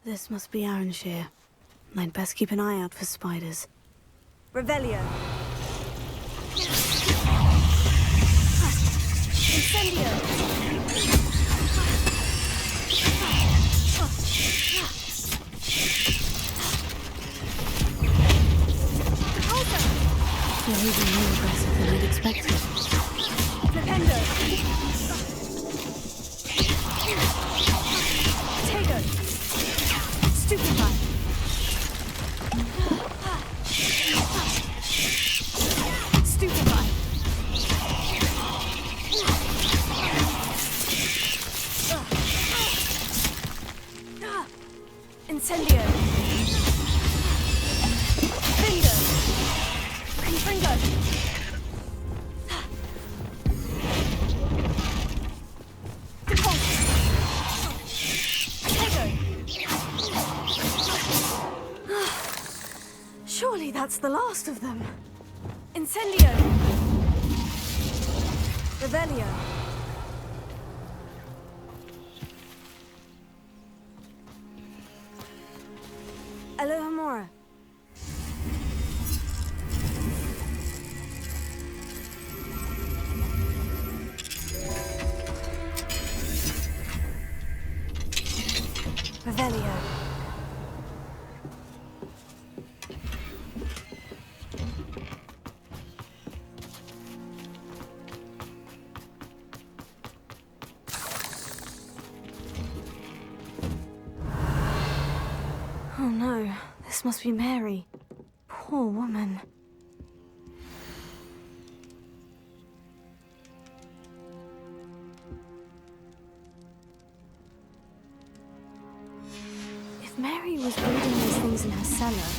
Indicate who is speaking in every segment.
Speaker 1: This must be Ironshire. I'd best keep an eye out for spiders.
Speaker 2: Revelio. Incendio.
Speaker 1: They're even more aggressive than I'd expected.
Speaker 2: Flipendo. Potato. Stupefy. Stupefy. Incendio. Finger. Confringo. Surely that's the last of them. Incendio. Revelio. Alohomora. Revelio. Oh no, this must be Mary. Poor woman. If Mary was breeding these things in her cellar,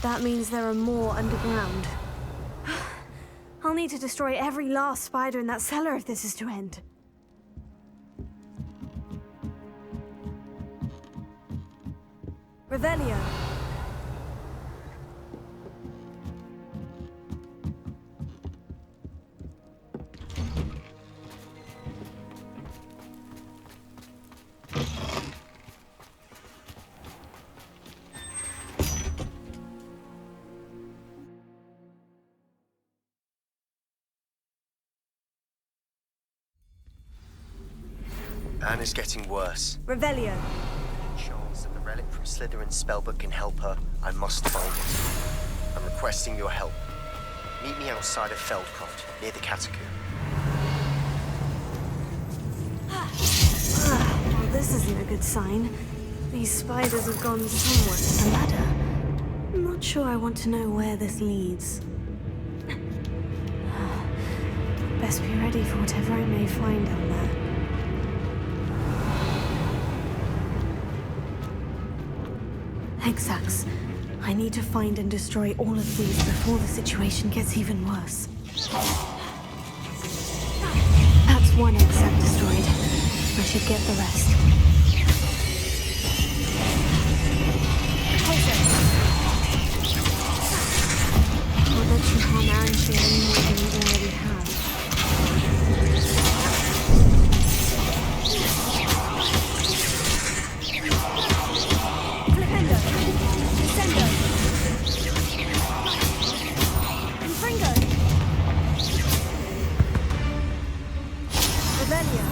Speaker 2: that means there are more underground. I'll need to destroy every last spider in that cellar if this is to end. Revelio.
Speaker 3: Anna's getting worse.
Speaker 2: Revelio.
Speaker 3: Chance that the relic from Slytherin's spellbook can help her, I must find it. I'm requesting your help. Meet me outside of Feldcroft, near the catacomb.
Speaker 1: Well, this isn't a good sign. These spiders have gone somewhat to the ladder. I'm not sure I want to know where this leads. Best be ready for whatever I may find down there. Hexax. I need to find and destroy all of these before the situation gets even worse. That's one Hexac destroyed. I should get the rest. I'll let you harm Ironshire any more than you already have.
Speaker 2: Flipendo. Descendo. Confringo. Revelio.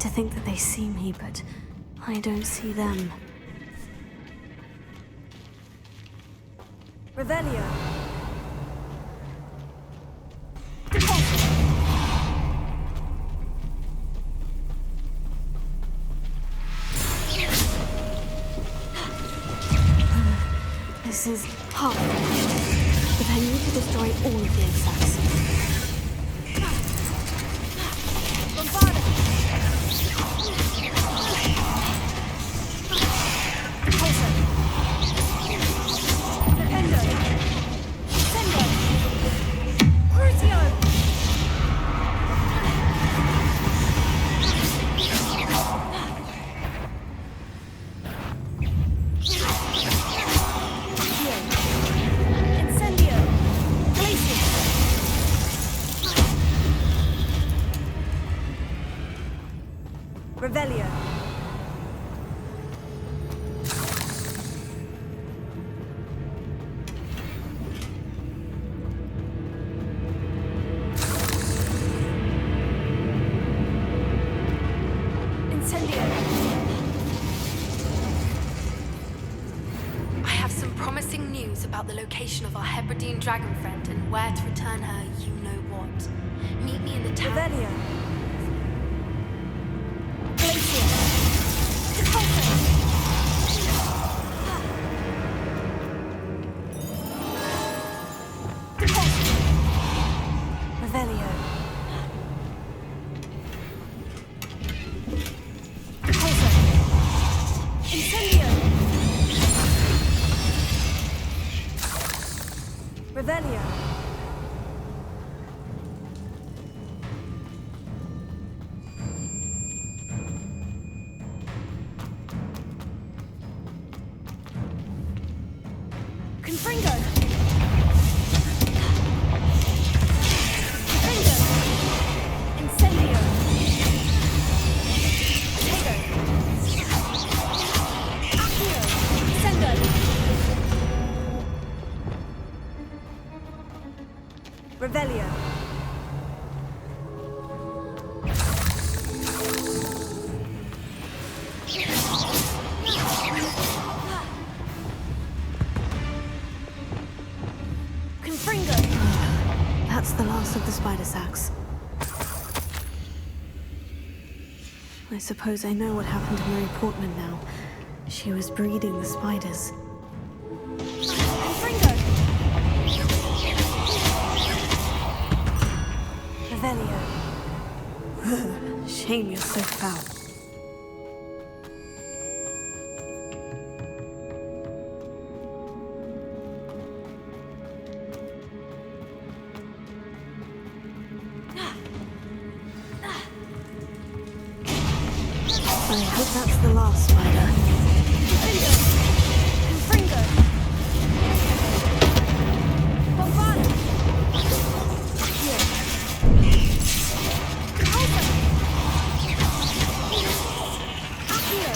Speaker 1: to think that they see me, but I don't see them.
Speaker 2: Revelio.
Speaker 1: This is hard, but I need to destroy all of the exacts.
Speaker 2: Revelio. Incendio.
Speaker 4: I have some promising news about the location of our Hebridean dragon friend and where to return her you-know-what. Meet me in the town.
Speaker 2: Revelio. Revelio. Incendio. Revelio. Confringo. Confringo. Incendio. Tego. Accio. Sendo. Revelio. Confringo.
Speaker 1: That's the last of the spider sacks. I suppose I know what happened to Mary Portman now. She was breeding the spiders.
Speaker 2: Confringo. Revelio.
Speaker 1: Shame you're so foul. I hope that's the last spider.
Speaker 2: Confringo. Bombard. Accio. Accio.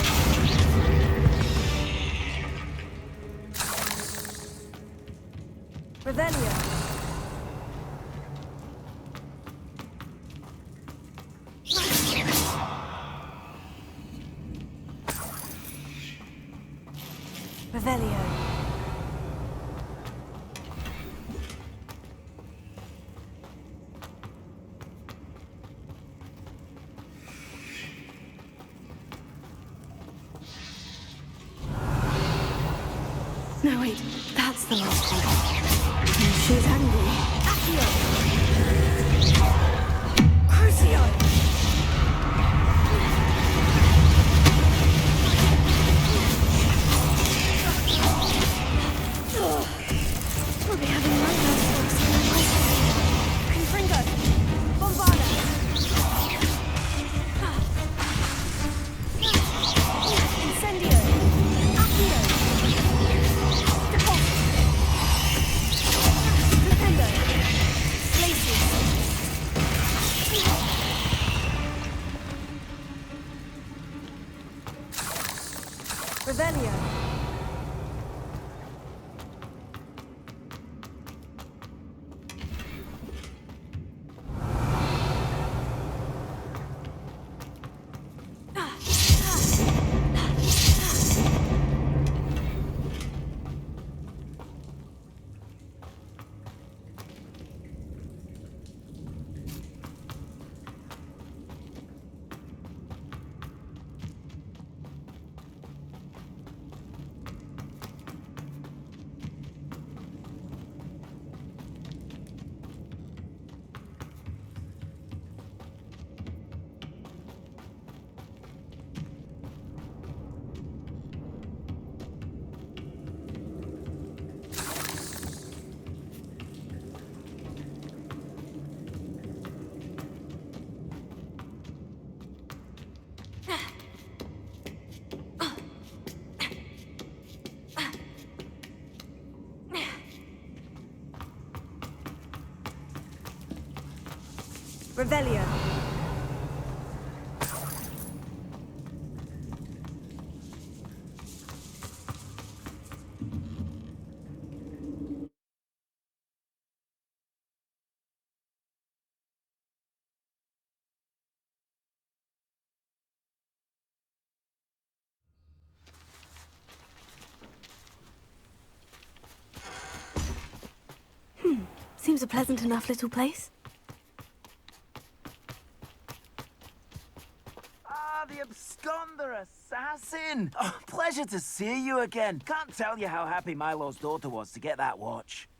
Speaker 2: Revelio. Revelio.
Speaker 1: No, wait, that's the last one. She's angry.
Speaker 2: Accio. Crucio.
Speaker 1: We'll be having nightmares.
Speaker 2: Confringo. Bombarda. Incendio. Accio. Deposit. Stupendo. Glacius. Revelio. Revelio.
Speaker 1: Seems a pleasant enough little place.
Speaker 5: Ah, the absconder assassin! Oh, pleasure to see you again. Can't tell you how happy Milo's daughter was to get that watch.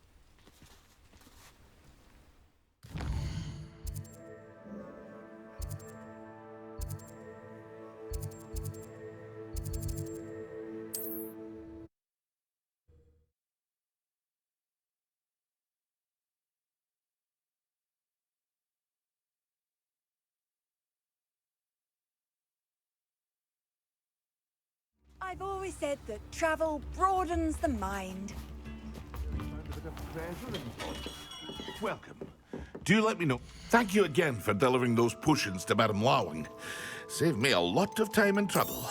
Speaker 6: I've always said that travel broadens the mind.
Speaker 7: Welcome. Do let me know. Thank you again for delivering those potions to Madame Lawing. Saved me a lot of time and trouble.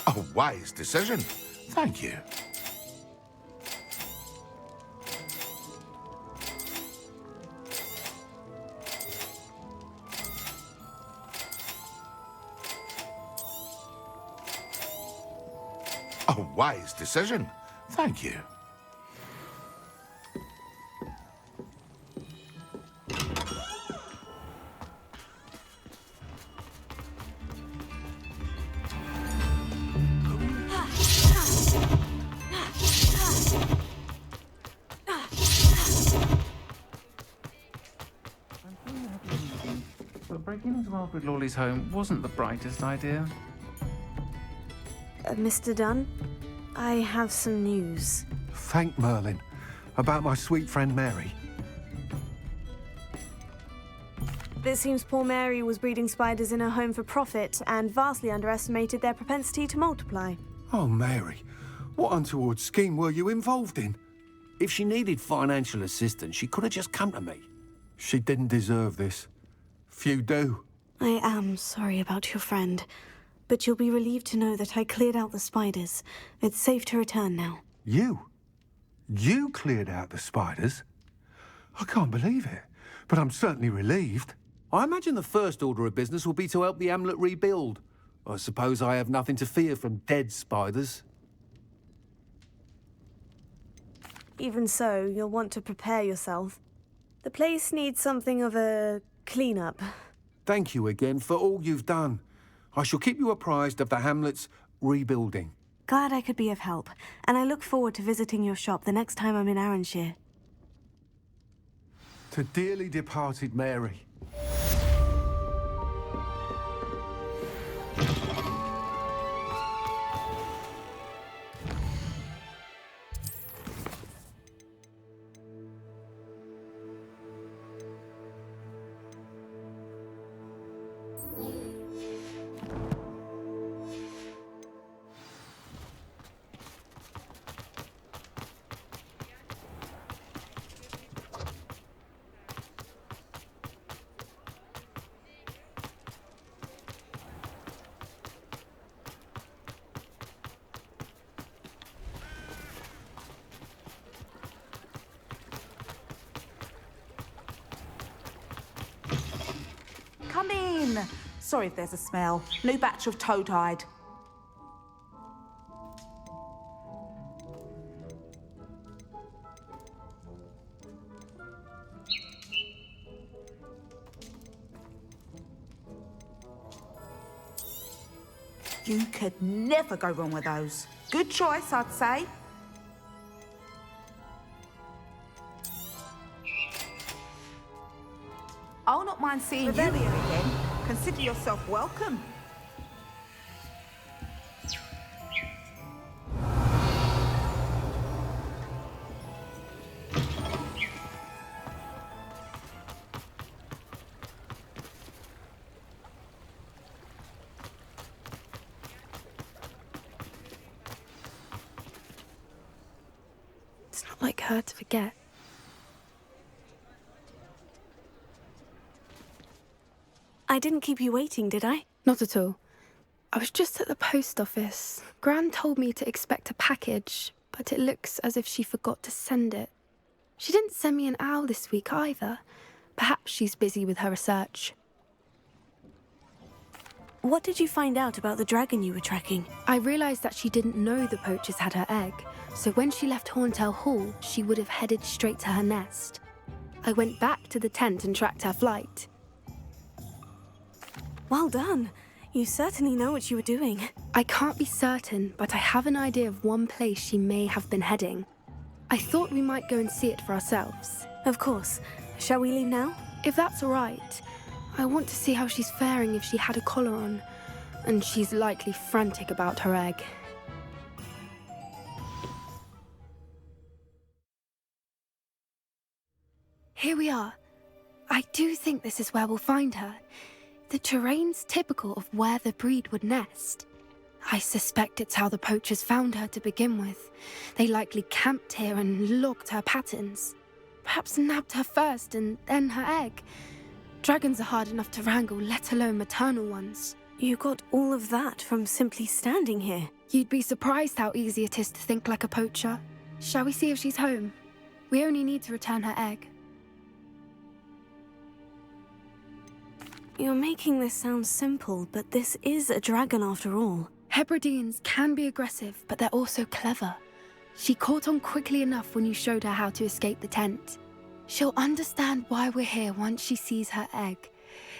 Speaker 7: A wise decision. Thank you. A wise decision. Thank you.
Speaker 8: But breaking into Alfred Lawley's home wasn't the brightest idea.
Speaker 1: Mr. Dunn, I have some news.
Speaker 9: Thank Merlin. About my sweet friend Mary.
Speaker 1: It seems poor Mary was breeding spiders in her home for profit and vastly underestimated their propensity to multiply.
Speaker 9: Oh, Mary. What untoward scheme were you involved in?
Speaker 10: If she needed financial assistance, she could have just come to me.
Speaker 9: She didn't deserve this. Few do.
Speaker 1: I am sorry about your friend, but you'll be relieved to know that I cleared out the spiders. It's safe to return now.
Speaker 9: You? You cleared out the spiders? I can't believe it, but I'm certainly relieved.
Speaker 10: I imagine the first order of business will be to help the amulet rebuild. I suppose I have nothing to fear from dead spiders.
Speaker 1: Even so, you'll want to prepare yourself. The place needs something of a clean-up.
Speaker 9: Thank you again for all you've done. I shall keep you apprised of the hamlet's rebuilding.
Speaker 1: Glad I could be of help, and I look forward to visiting your shop the next time I'm in Arranshire.
Speaker 9: To dearly departed Mary.
Speaker 11: Come in. Sorry if there's a smell. New batch of toad-hide. You could never go wrong with those. Good choice, I'd say. I'll not mind seeing you here again. Consider yourself welcome.
Speaker 4: It's not like her to forget.
Speaker 1: I didn't keep you waiting, did I?
Speaker 4: Not at all. I was just at the post office. Gran told me to expect a package, but it looks as if she forgot to send it. She didn't send me an owl this week either. Perhaps she's busy with her research.
Speaker 1: What did you find out about the dragon you were tracking?
Speaker 4: I realised that she didn't know the poachers had her egg, so when she left Horntail Hall, she would have headed straight to her nest. I went back to the tent and tracked her flight.
Speaker 1: Well done. You certainly know what you were doing.
Speaker 4: I can't be certain, but I have an idea of one place she may have been heading. I thought we might go and see it for ourselves.
Speaker 1: Of course. Shall we leave now?
Speaker 4: If that's all right. I want to see how she's faring if she had a collar on. And she's likely frantic about her egg. Here we are. I do think this is where we'll find her. The terrain's typical of where the breed would nest. I suspect it's how the poachers found her to begin with. They likely camped here and logged her patterns. Perhaps nabbed her first and then her egg. Dragons are hard enough to wrangle, let alone maternal ones.
Speaker 1: You got all of that from simply standing here.
Speaker 4: You'd be surprised how easy it is to think like a poacher. Shall we see if she's home? We only need to return her egg.
Speaker 1: You're making this sound simple, but this is a dragon after all.
Speaker 4: Hebrideans can be aggressive, but they're also clever. She caught on quickly enough when you showed her how to escape the tent. She'll understand why we're here once she sees her egg.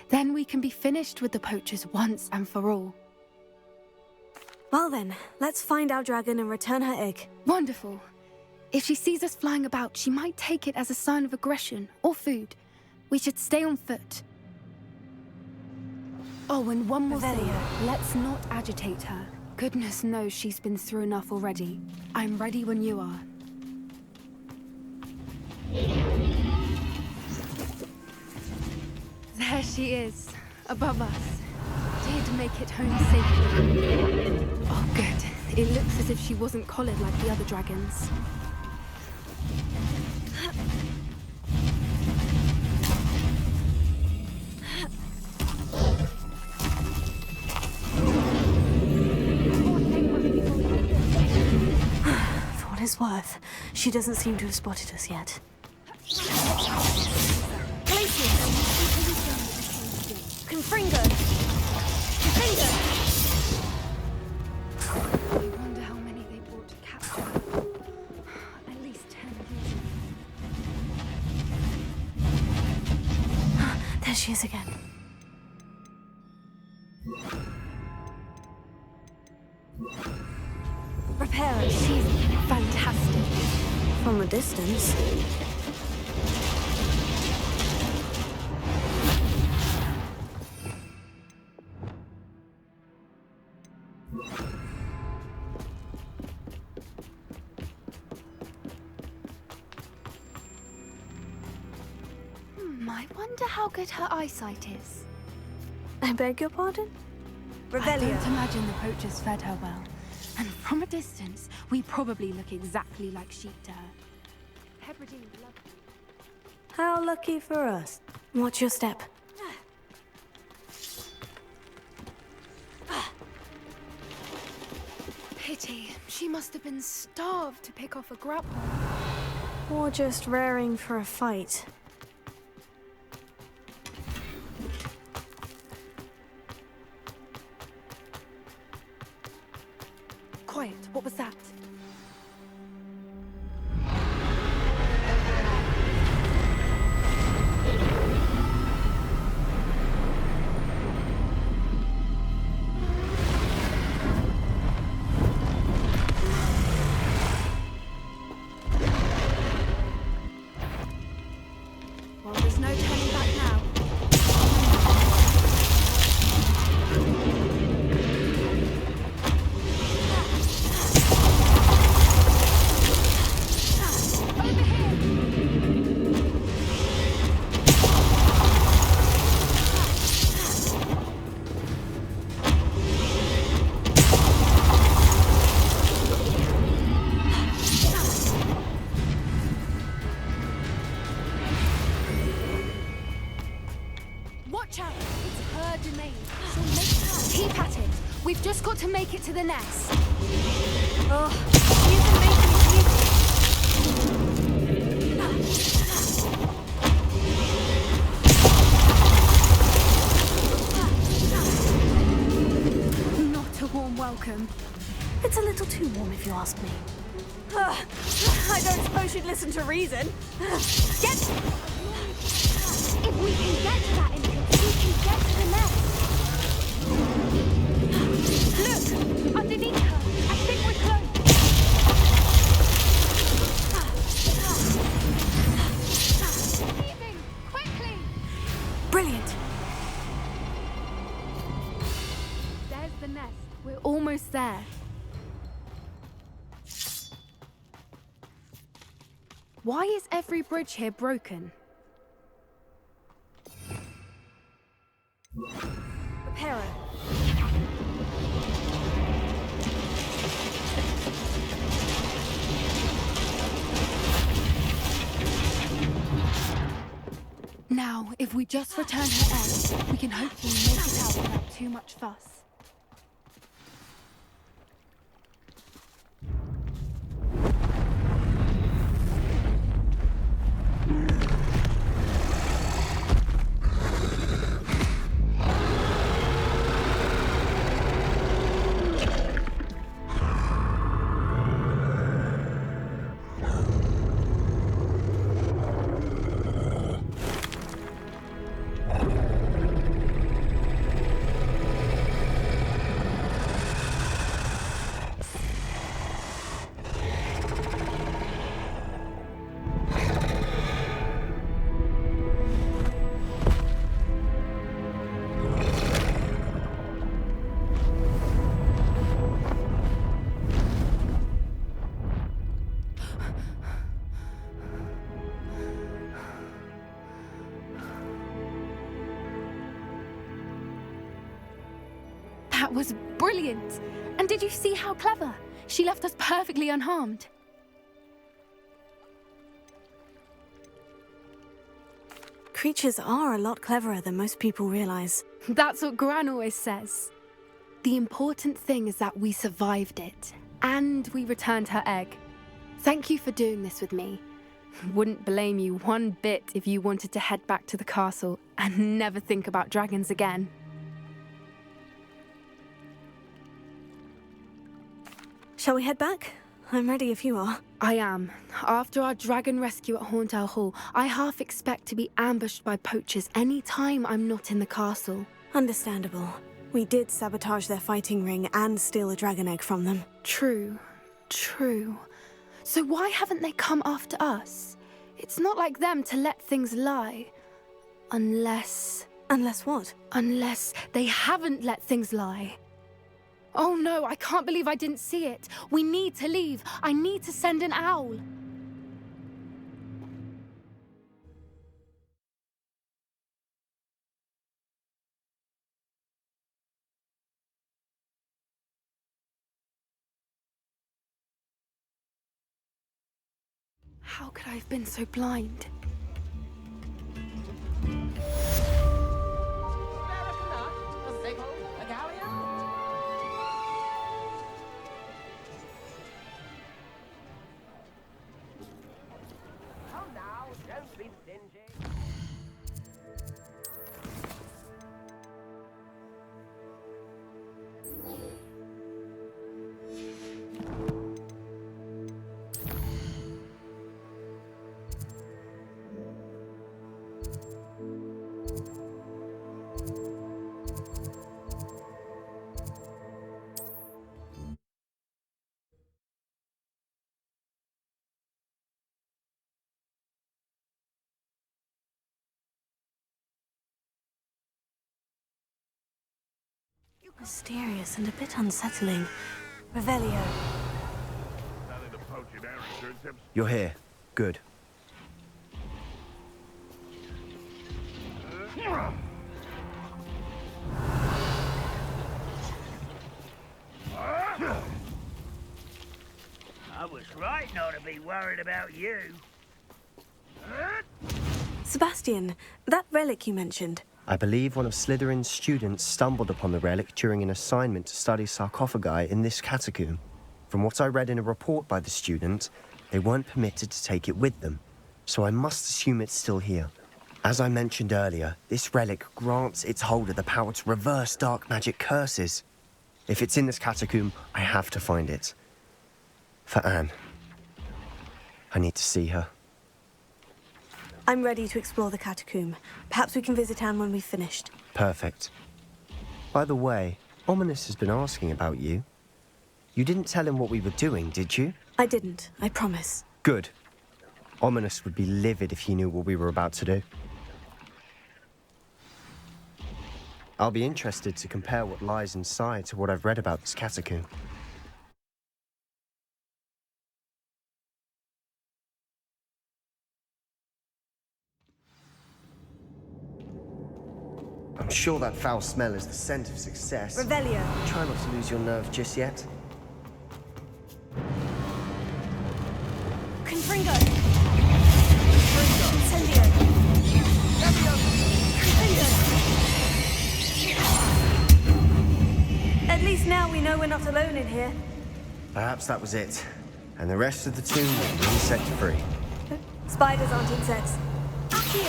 Speaker 4: Then we can be finished with the poachers once and for all.
Speaker 1: Well then, let's find our dragon and return her egg.
Speaker 4: Wonderful. If she sees us flying about, she might take it as a sign of aggression or food. We should stay on foot. Oh, and one more thing. Let's not agitate her. Goodness knows she's been through enough already. I'm ready when you are. There she is, above us. Did make it home safely. Oh, good. It looks as if she wasn't collared like the other dragons.
Speaker 1: For what it's worth, she doesn't seem to have spotted us yet.
Speaker 2: Confringo!
Speaker 4: I wonder how many they brought to capture. At least 10
Speaker 1: There she is again.
Speaker 2: Prepare her.
Speaker 4: She's fantastic.
Speaker 1: From a distance.
Speaker 4: I wonder how good her eyesight is.
Speaker 1: I beg your pardon?
Speaker 4: I don't imagine the poachers fed her well. And from a distance, we probably look exactly like sheep to her. Hebridean love.
Speaker 1: How lucky for us. Watch your step.
Speaker 4: Pity. She must have been starved to pick off a grapple.
Speaker 1: Or just raring for a fight.
Speaker 4: Quiet. What was that? to make it to the nest. Oh, you can make me Not a warm welcome.
Speaker 1: It's a little too warm if you ask me.
Speaker 2: I don't suppose you'd listen to reason.
Speaker 4: Get... If we can get to that entrance, we can get to the nest. Look! Underneath her! I think we're close! Leaving! Quickly!
Speaker 1: Brilliant.
Speaker 4: There's the nest. We're almost there. Why is every bridge here broken?
Speaker 2: Reparo.
Speaker 4: Now, if we just return her egg, we can hopefully make it out without too much fuss. That was brilliant! And did you see how clever? She left us perfectly unharmed.
Speaker 1: Creatures are a lot cleverer than most people realize.
Speaker 4: That's what Gran always says. The important thing is that we survived it, and we returned her egg. Thank you for doing this with me. Wouldn't blame you one bit if you wanted to head back to the castle and never think about dragons again.
Speaker 1: Shall we head back? I'm ready if you are.
Speaker 4: I am. After our dragon rescue at Hauntow Hall, I half expect to be ambushed by poachers any time I'm not in the castle.
Speaker 1: Understandable. We did sabotage their fighting ring and steal a dragon egg from them.
Speaker 4: True. So why haven't they come after us? It's not like them to let things lie. Unless...
Speaker 1: Unless what?
Speaker 4: Unless they haven't let things lie. Oh no, I can't believe I didn't see it. We need to leave. I need to send an owl. How could I have been so blind?
Speaker 1: Mysterious and a bit unsettling. Revelio.
Speaker 3: You're here. Good.
Speaker 12: I was right not to be worried about you.
Speaker 1: Sebastian, that relic you mentioned,
Speaker 3: I believe one of Slytherin's students stumbled upon the relic during an assignment to study sarcophagi in this catacomb. From what I read in a report by the student, they weren't permitted to take it with them, so I must assume it's still here. As I mentioned earlier, this relic grants its holder the power to reverse dark magic curses. If it's in this catacomb, I have to find it. For Anne. I need to see her.
Speaker 1: I'm ready to explore the catacomb. Perhaps we can visit Anne when we've finished.
Speaker 3: Perfect. By the way, Ominous has been asking about you. You didn't tell him what we were doing, did you?
Speaker 1: I didn't, I promise.
Speaker 3: Good. Ominous would be livid if he knew what we were about to do. I'll be interested to compare what lies inside to what I've read about this catacomb. I'm sure that foul smell is the scent of success.
Speaker 1: Revelio.
Speaker 3: Try not to lose your nerve just yet.
Speaker 1: Confringo. Incendio. Confringo. At least now we know we're not alone in here.
Speaker 3: Perhaps that was it. And the rest of the tomb will be insect free.
Speaker 1: Spiders aren't insects.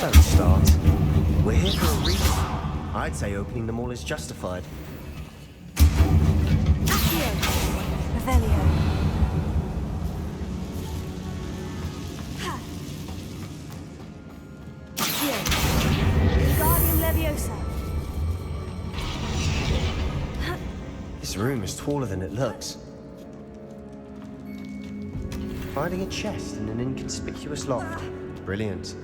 Speaker 3: Don't start. We're here for a reason. I'd say opening them all is justified.
Speaker 1: Accio. Revelio. Ha. Accio. Wingardium Leviosa.
Speaker 3: This room is taller than it looks. Finding a chest in an inconspicuous loft. Brilliant.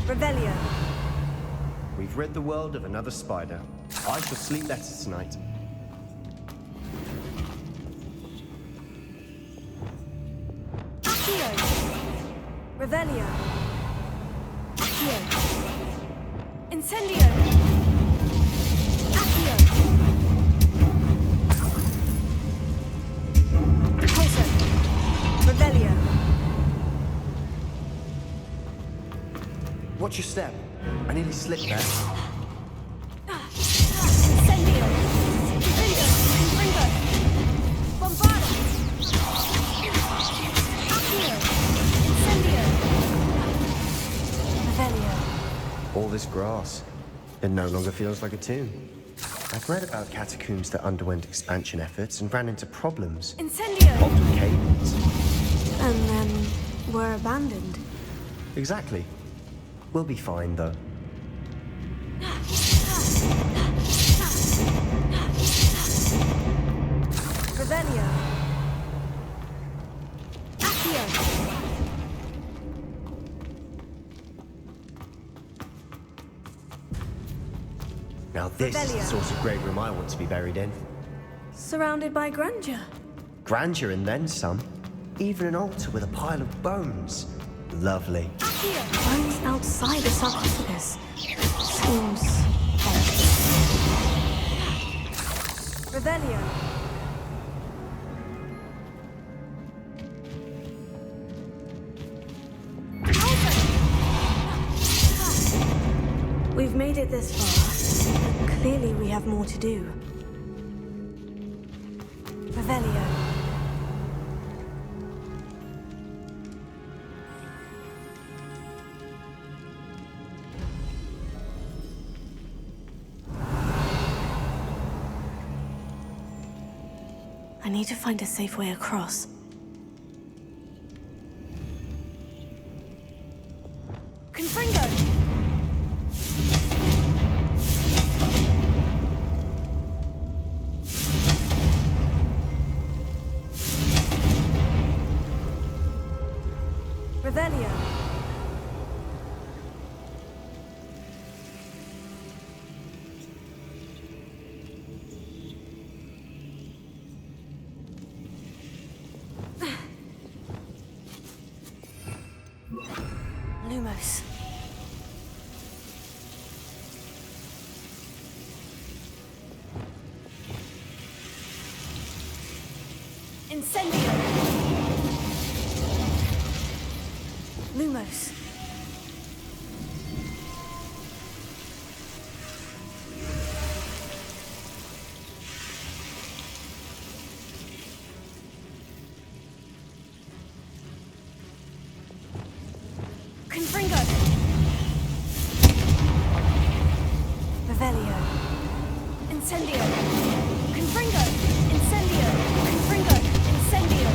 Speaker 1: Revelio.
Speaker 3: We've rid the world of another spider. I shall sleep better tonight.
Speaker 1: Accio. Revelio. Accio. Incendio. Accio. Repulsor. Revelio.
Speaker 3: Watch your step. I nearly slipped there.
Speaker 1: Incendio. Confringo. Confringo. Bombarda. Accio. Incendio. Revelio.
Speaker 3: All this grass. It no longer feels like a tomb. I've read about catacombs that underwent expansion efforts and ran into problems.
Speaker 1: Incendio.
Speaker 3: Often cables.
Speaker 1: And then were abandoned.
Speaker 3: Exactly. We'll be fine, though.
Speaker 1: Revelio. Accio.
Speaker 3: Now this is the
Speaker 1: Revelio.
Speaker 3: sort of great room I want to be buried in.
Speaker 1: Surrounded by grandeur.
Speaker 3: Grandeur and then some. Even an altar with a pile of bones. Lovely.
Speaker 1: Bones outside the sarcophagus. Seems odd. Revelio. We've made it this far, but clearly we have more to do. Revelio. I need to find a safe way across. Confringo! Revelio. Lumos.
Speaker 2: Incendio! Lumos. Confringo! Revelio. Incendio! Confringo! Incendio! Confringo! Incendio!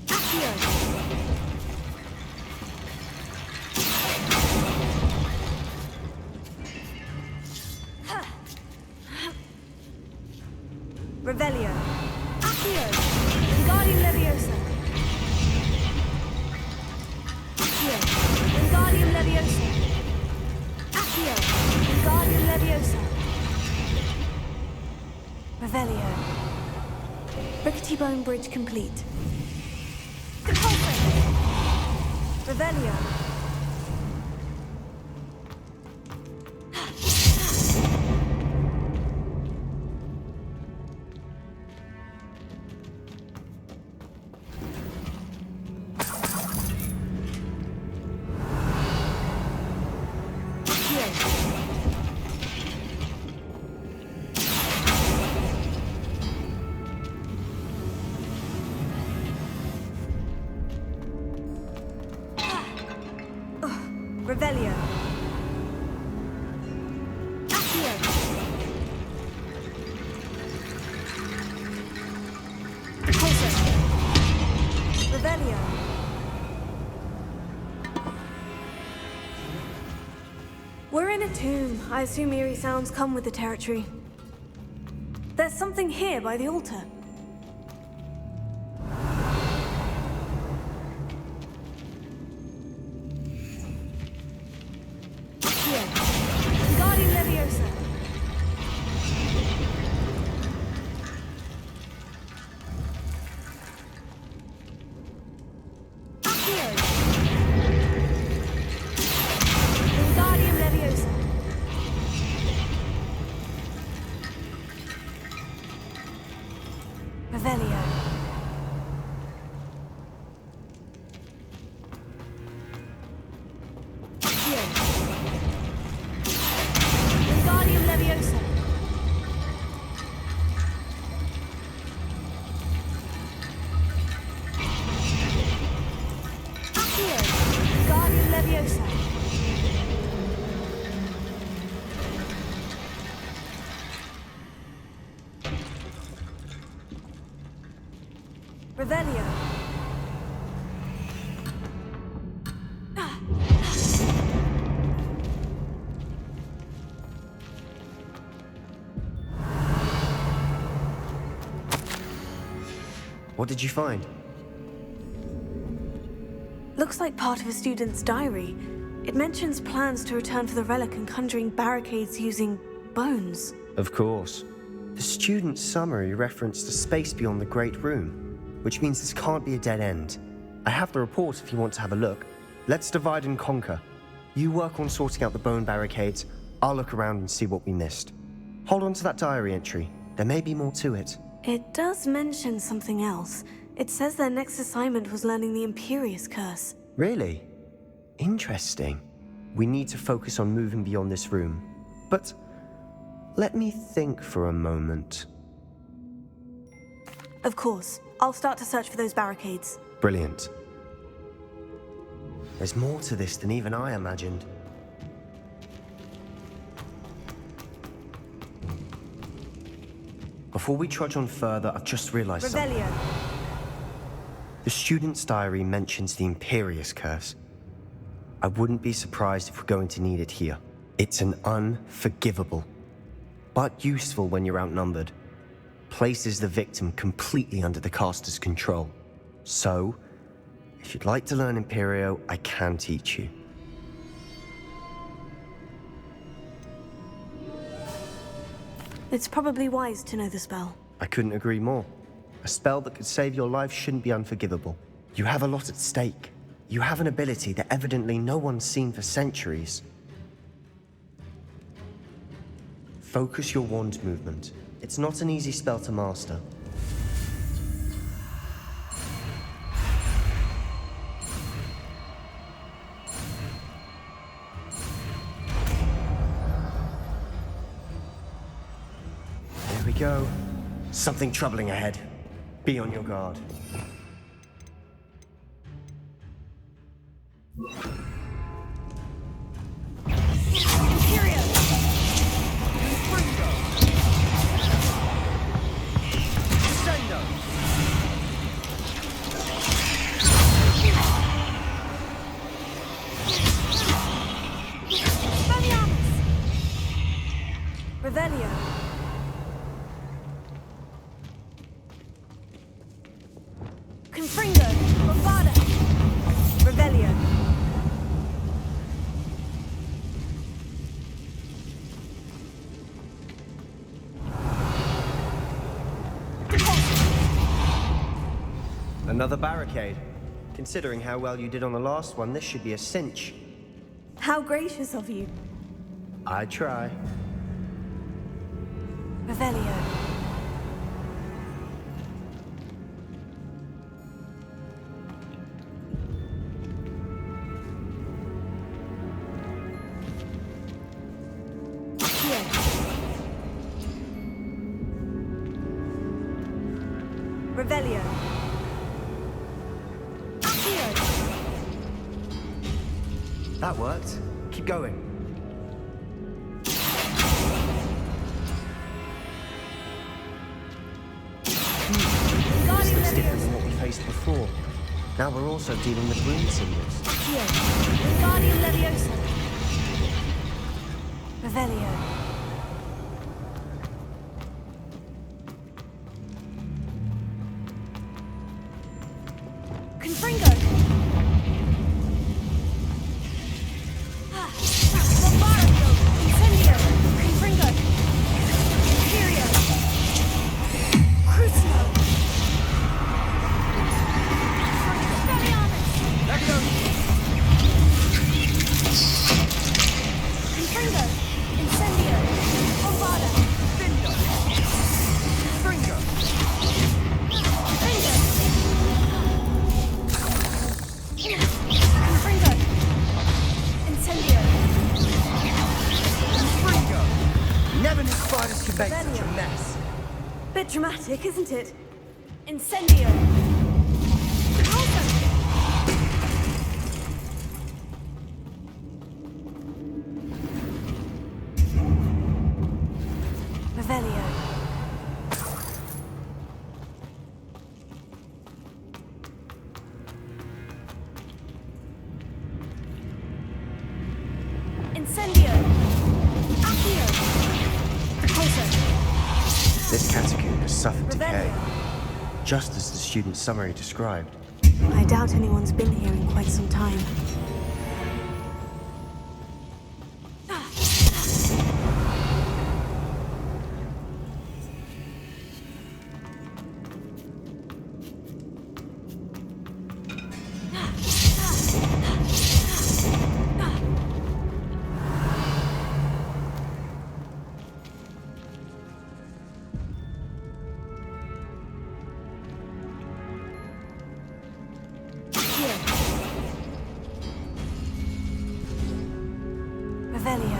Speaker 2: Accio! Revelio. Accio. Wingardium Leviosa. Accio. Wingardium Leviosa. Accio. Wingardium Leviosa. Revelio. Rickety Bone Bridge complete. Compulsion. Revelio. Revelio. Accio. Repulsor. Revelio. We're in a tomb. I assume eerie sounds come with the territory. There's something here by the altar. Wingardium Leviosa. Accio. Wingardium Leviosa. Revelio. Accio. Wingardium Leviosa. Accio. Wingardium Leviosa. Revelio.
Speaker 3: What did you find?
Speaker 2: Looks like part of a student's diary. It mentions plans to return for the relic and conjuring barricades using bones.
Speaker 3: Of course. The student's summary referenced a space beyond the Great Room, which means this can't be a dead end. I have the report if you want to have a look. Let's divide and conquer. You work on sorting out the bone barricades. I'll look around and see what we missed. Hold on to that diary entry. There may be more to it.
Speaker 2: It does mention something else. It says their next assignment was learning the Imperious Curse.
Speaker 3: Really? Interesting. We need to focus on moving beyond this room. But let me think for a moment.
Speaker 2: Of course. I'll start to search for those barricades.
Speaker 3: Brilliant. There's more to this than even I imagined. Before we trudge on further, I've just realized something.
Speaker 2: Revelio.
Speaker 3: The student's diary mentions the Imperious Curse. I wouldn't be surprised if we're going to need it here. It's an unforgivable, but useful when you're outnumbered. Places the victim completely under the caster's control. So, if you'd like to learn Imperio, I can teach you.
Speaker 2: It's probably wise to know the spell.
Speaker 3: I couldn't agree more. A spell that could save your life shouldn't be unforgivable. You have a lot at stake. You have an ability that evidently no one's seen for centuries. Focus your wand movement. It's not an easy spell to master. There we go. Something troubling ahead. Be on your guard.
Speaker 2: Revelio. Confringo. Bombada. Revelio.
Speaker 3: Another barricade. Considering how well you did on the last one, this should be a cinch.
Speaker 2: How gracious of you.
Speaker 3: I try.
Speaker 2: Revelio. Revelio. Accio.
Speaker 3: That worked. Keep going. This looks different than what we faced before. Now we're also dealing with rune symbols.
Speaker 2: Accio. Wingardium Leviosa. Revelio. Confringo. Bombardio. Incendio. Confringo. Imperio. Crucio. Expelliarmus. Confringo. Incendio. Bombarda. Confringo. Confringo. Confringo. Incendio.
Speaker 3: Confringo! Never knew spiders could make such a mess.
Speaker 2: Bit dramatic, isn't it? Incendio. Revelio. Incendio. Accio. Repulsor.
Speaker 3: This catacomb has suffered decay,
Speaker 2: Revelio.
Speaker 3: just as the student's summary described.
Speaker 2: I doubt anyone's been here in quite some time. Revelio.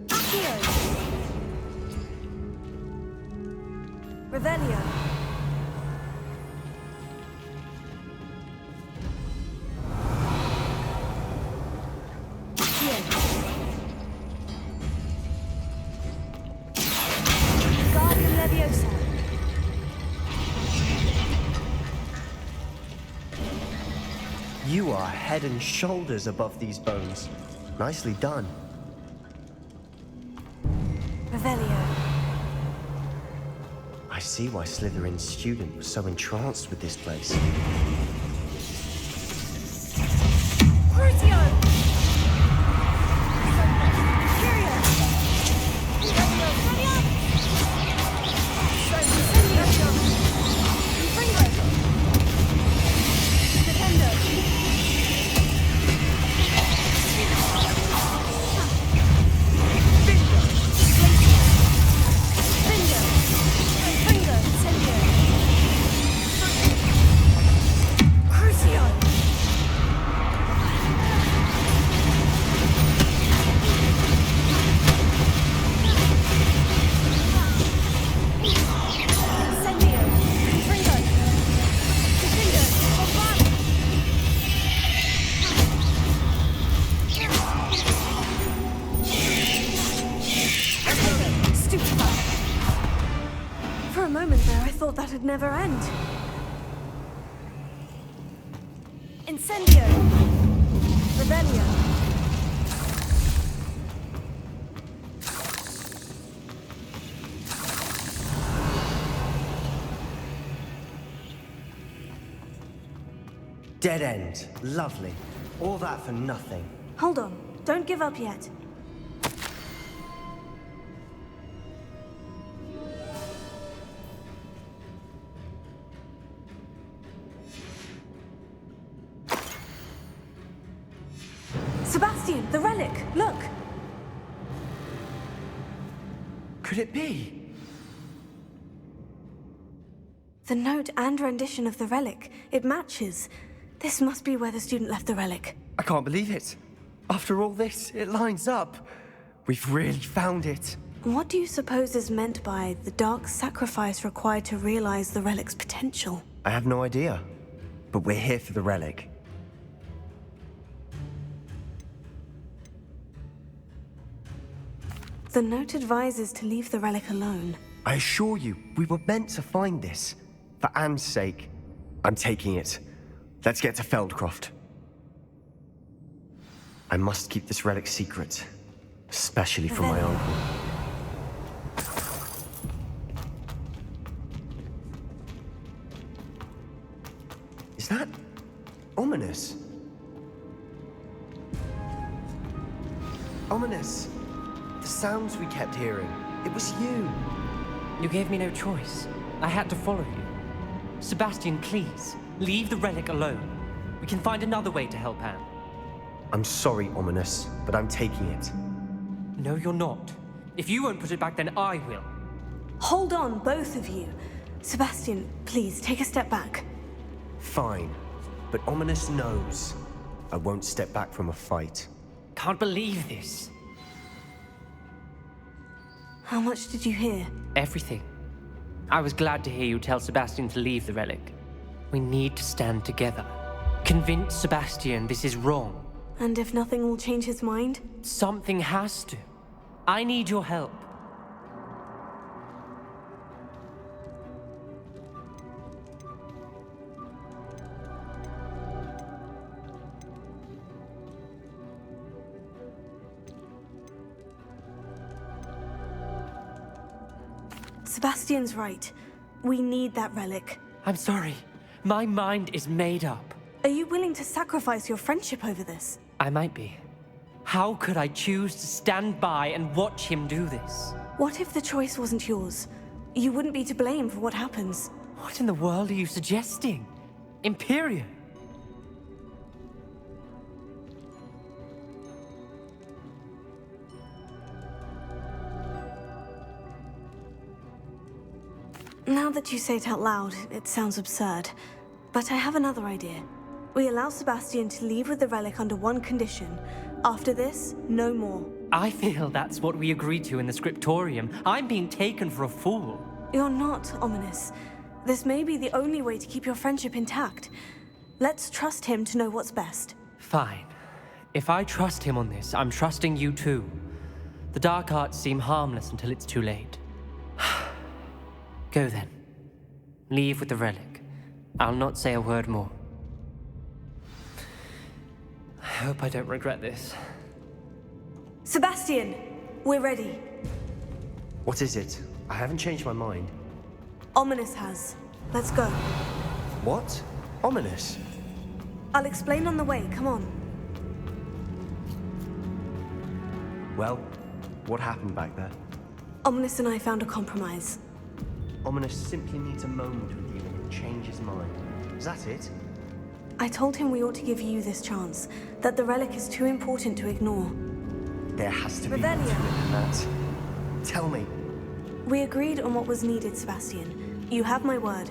Speaker 2: Accio. Revelio. Accio. Wingardium Leviosa.
Speaker 3: You are head and shoulders above these bones. Nicely done.
Speaker 2: Revelio.
Speaker 3: I see why Slytherin's student was so entranced with this place.
Speaker 2: Crucio. Imperio. Revelio. Incendio. friend. Incendio. Rebellion.
Speaker 3: Dead end. Lovely. All that for nothing.
Speaker 2: Hold on. Don't give up yet. Sebastian, the relic! Look!
Speaker 3: Could it be?
Speaker 2: The note and rendition of the relic. It matches. This must be where the student left the relic.
Speaker 3: I can't believe it. After all this, it lines up. We've really found it.
Speaker 2: What do you suppose is meant by the dark sacrifice required to realize the relic's potential?
Speaker 3: I have no idea. But we're here for the relic.
Speaker 2: The note advises to leave the relic alone.
Speaker 3: I assure you, we were meant to find this. For Anne's sake, I'm taking it. Let's get to Feldcroft. I must keep this relic secret, especially from my uncle. Is that ominous? Ominous. The sounds we kept hearing. It was you.
Speaker 13: You gave me no choice. I had to follow you. Sebastian, please, leave the relic alone. We can find another way to help Anne.
Speaker 3: I'm sorry, Ominous, but I'm taking it.
Speaker 13: No, you're not. If you won't put it back, then I will.
Speaker 2: Hold on, both of you. Sebastian, please, take a step back.
Speaker 3: Fine, but Ominous knows I won't step back from a fight.
Speaker 13: Can't believe this.
Speaker 2: How much did you hear?
Speaker 13: Everything. I was glad to hear you tell Sebastian to leave the relic. We need to stand together. Convince Sebastian this is wrong.
Speaker 2: And if nothing will change his mind?
Speaker 13: Something has to. I need your help.
Speaker 2: Sebastian's right. We need that relic.
Speaker 13: I'm sorry. My mind is made up.
Speaker 2: Are you willing to sacrifice your friendship over this?
Speaker 13: I might be. How could I choose to stand by and watch him do this?
Speaker 2: What if the choice wasn't yours? You wouldn't be to blame for what happens.
Speaker 13: What in the world are you suggesting? Imperium?
Speaker 2: Now that you say it out loud, it sounds absurd. But I have another idea. We allow Sebastian to leave with the relic under one condition. After this, no more.
Speaker 13: I feel that's what we agreed to in the scriptorium. I'm being taken for a fool.
Speaker 2: You're not, Ominous. This may be the only way to keep your friendship intact. Let's trust him to know what's best.
Speaker 13: Fine. If I trust him on this, I'm trusting you too. The dark arts seem harmless until it's too late. Go then. Leave with the relic. I'll not say a word more. I hope I don't regret this.
Speaker 2: Sebastian! We're ready.
Speaker 3: What is it? I haven't changed my mind.
Speaker 2: Ominous has. Let's go.
Speaker 3: What? Ominous?
Speaker 2: I'll explain on the way, come on.
Speaker 3: Well, what happened back there?
Speaker 2: Ominous and I found a compromise.
Speaker 3: Ominous simply needs a moment with you and he'll change his mind. Is that it?
Speaker 2: I told him we ought to give you this chance, that the relic is too important to ignore.
Speaker 3: There has to be more to
Speaker 2: Rebellion.
Speaker 3: it than that. Tell me.
Speaker 2: We agreed on what was needed, Sebastian. You have my word.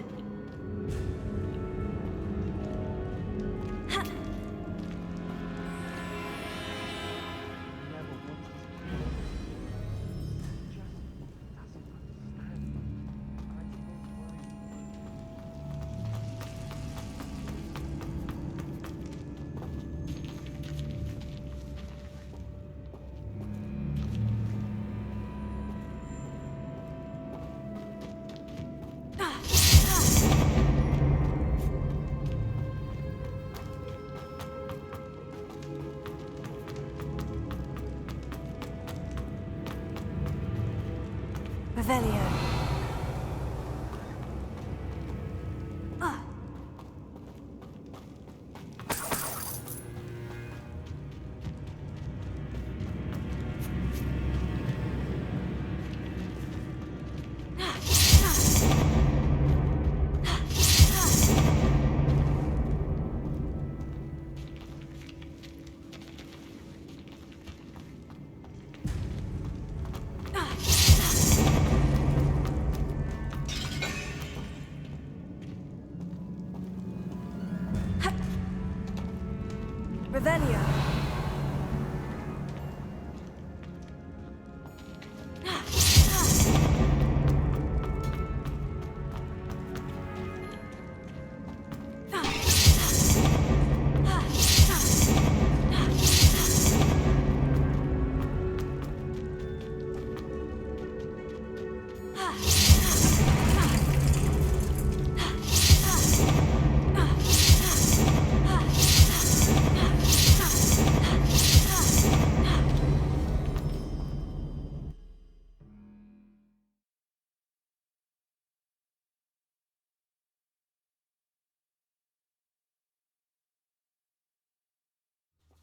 Speaker 2: Revelio. Revelio.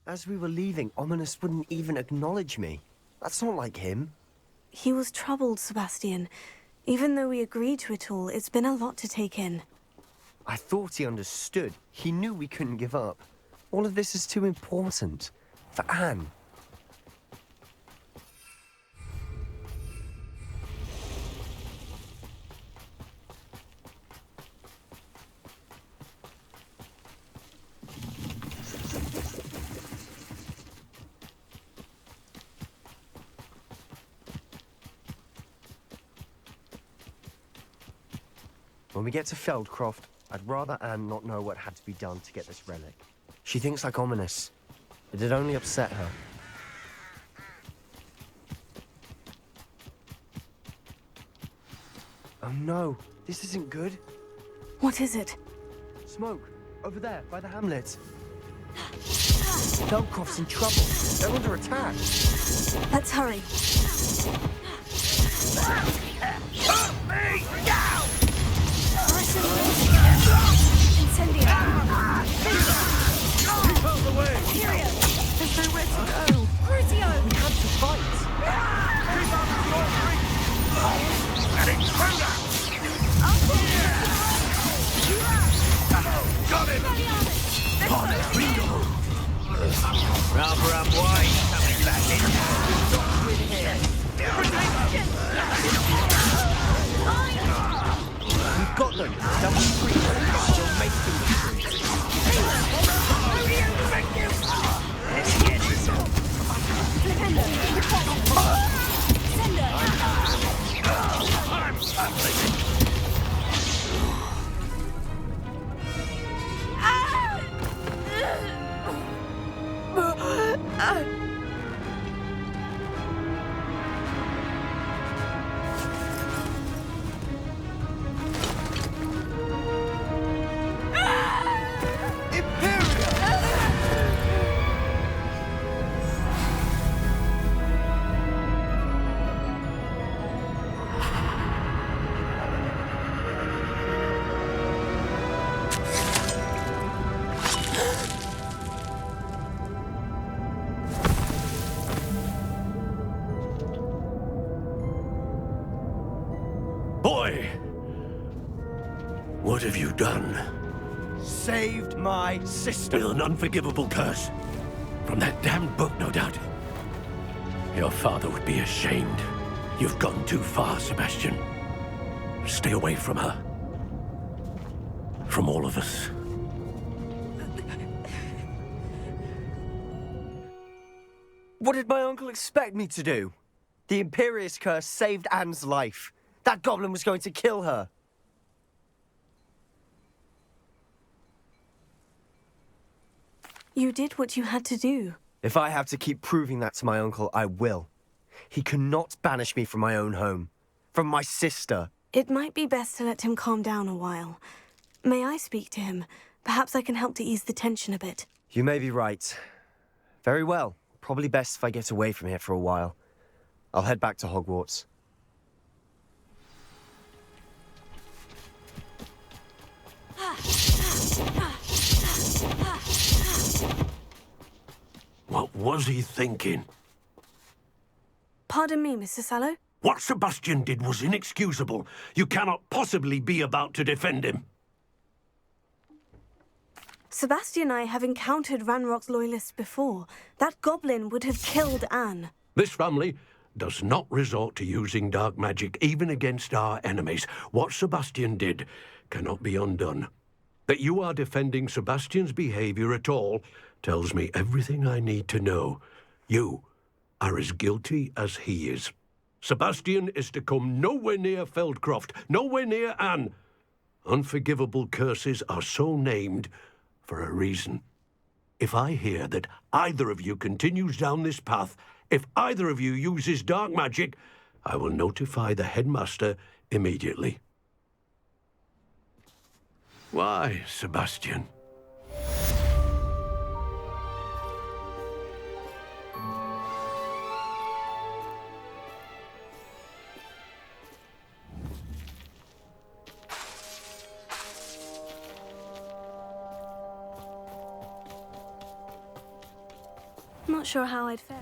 Speaker 3: As we were leaving, Ominous wouldn't even acknowledge me. That's not like him.
Speaker 2: He was troubled, Sebastian. Even though we agreed to it all, it's been a lot to take in.
Speaker 3: I thought he understood. He knew we couldn't give up. All of this is too important. For Anne. When we get to Feldcroft, I'd rather Anne not know what had to be done to get this relic. She thinks like Ominous. It'd only upset her. Oh no, this isn't good.
Speaker 2: What is it?
Speaker 3: Smoke, over there, by the hamlet. Feldcroft's in trouble. They're under attack.
Speaker 2: Let's hurry. Incendio!
Speaker 5: Out the way!
Speaker 2: There's nowhere to go! Crucio!
Speaker 3: We have to fight!
Speaker 5: Keep on the short street! An intruder! Got him! On a bingo! Rather unwise coming back in. Stop with him!
Speaker 3: We've got them! Double three! We'll make them the three!
Speaker 14: Boy! What have you done?
Speaker 3: Saved my sister!
Speaker 14: With an unforgivable curse. From that damned book, no doubt. Your father would be ashamed. You've gone too far, Sebastian. Stay away from her. From all of us.
Speaker 3: What did my uncle expect me to do? The Imperious curse saved Anne's life. That goblin was going to kill her.
Speaker 2: You did what you had to do.
Speaker 3: If I have to keep proving that to my uncle, I will. He cannot banish me from my own home. From my sister.
Speaker 2: It might be best to let him calm down a while. May I speak to him? Perhaps I can help to ease the tension a bit.
Speaker 3: You may be right. Very well. Probably best if I get away from here for a while. I'll head back to Hogwarts.
Speaker 14: was he thinking?
Speaker 2: Pardon me, Mr. Sallow?
Speaker 14: What Sebastian did was inexcusable. You cannot possibly be about to defend him.
Speaker 2: Sebastian and I have encountered Ranrock's loyalists before. That goblin would have killed Anne.
Speaker 14: This family does not resort to using dark magic even against our enemies. What Sebastian did cannot be undone. That you are defending Sebastian's behavior at all tells me everything I need to know. You are as guilty as he is. Sebastian is to come nowhere near Feldcroft, nowhere near Anne. Unforgivable curses are so named for a reason. If I hear that either of you continues down this path, if either of you uses dark magic, I will notify the headmaster immediately. Why, Sebastian?
Speaker 2: Not sure how I'd fare.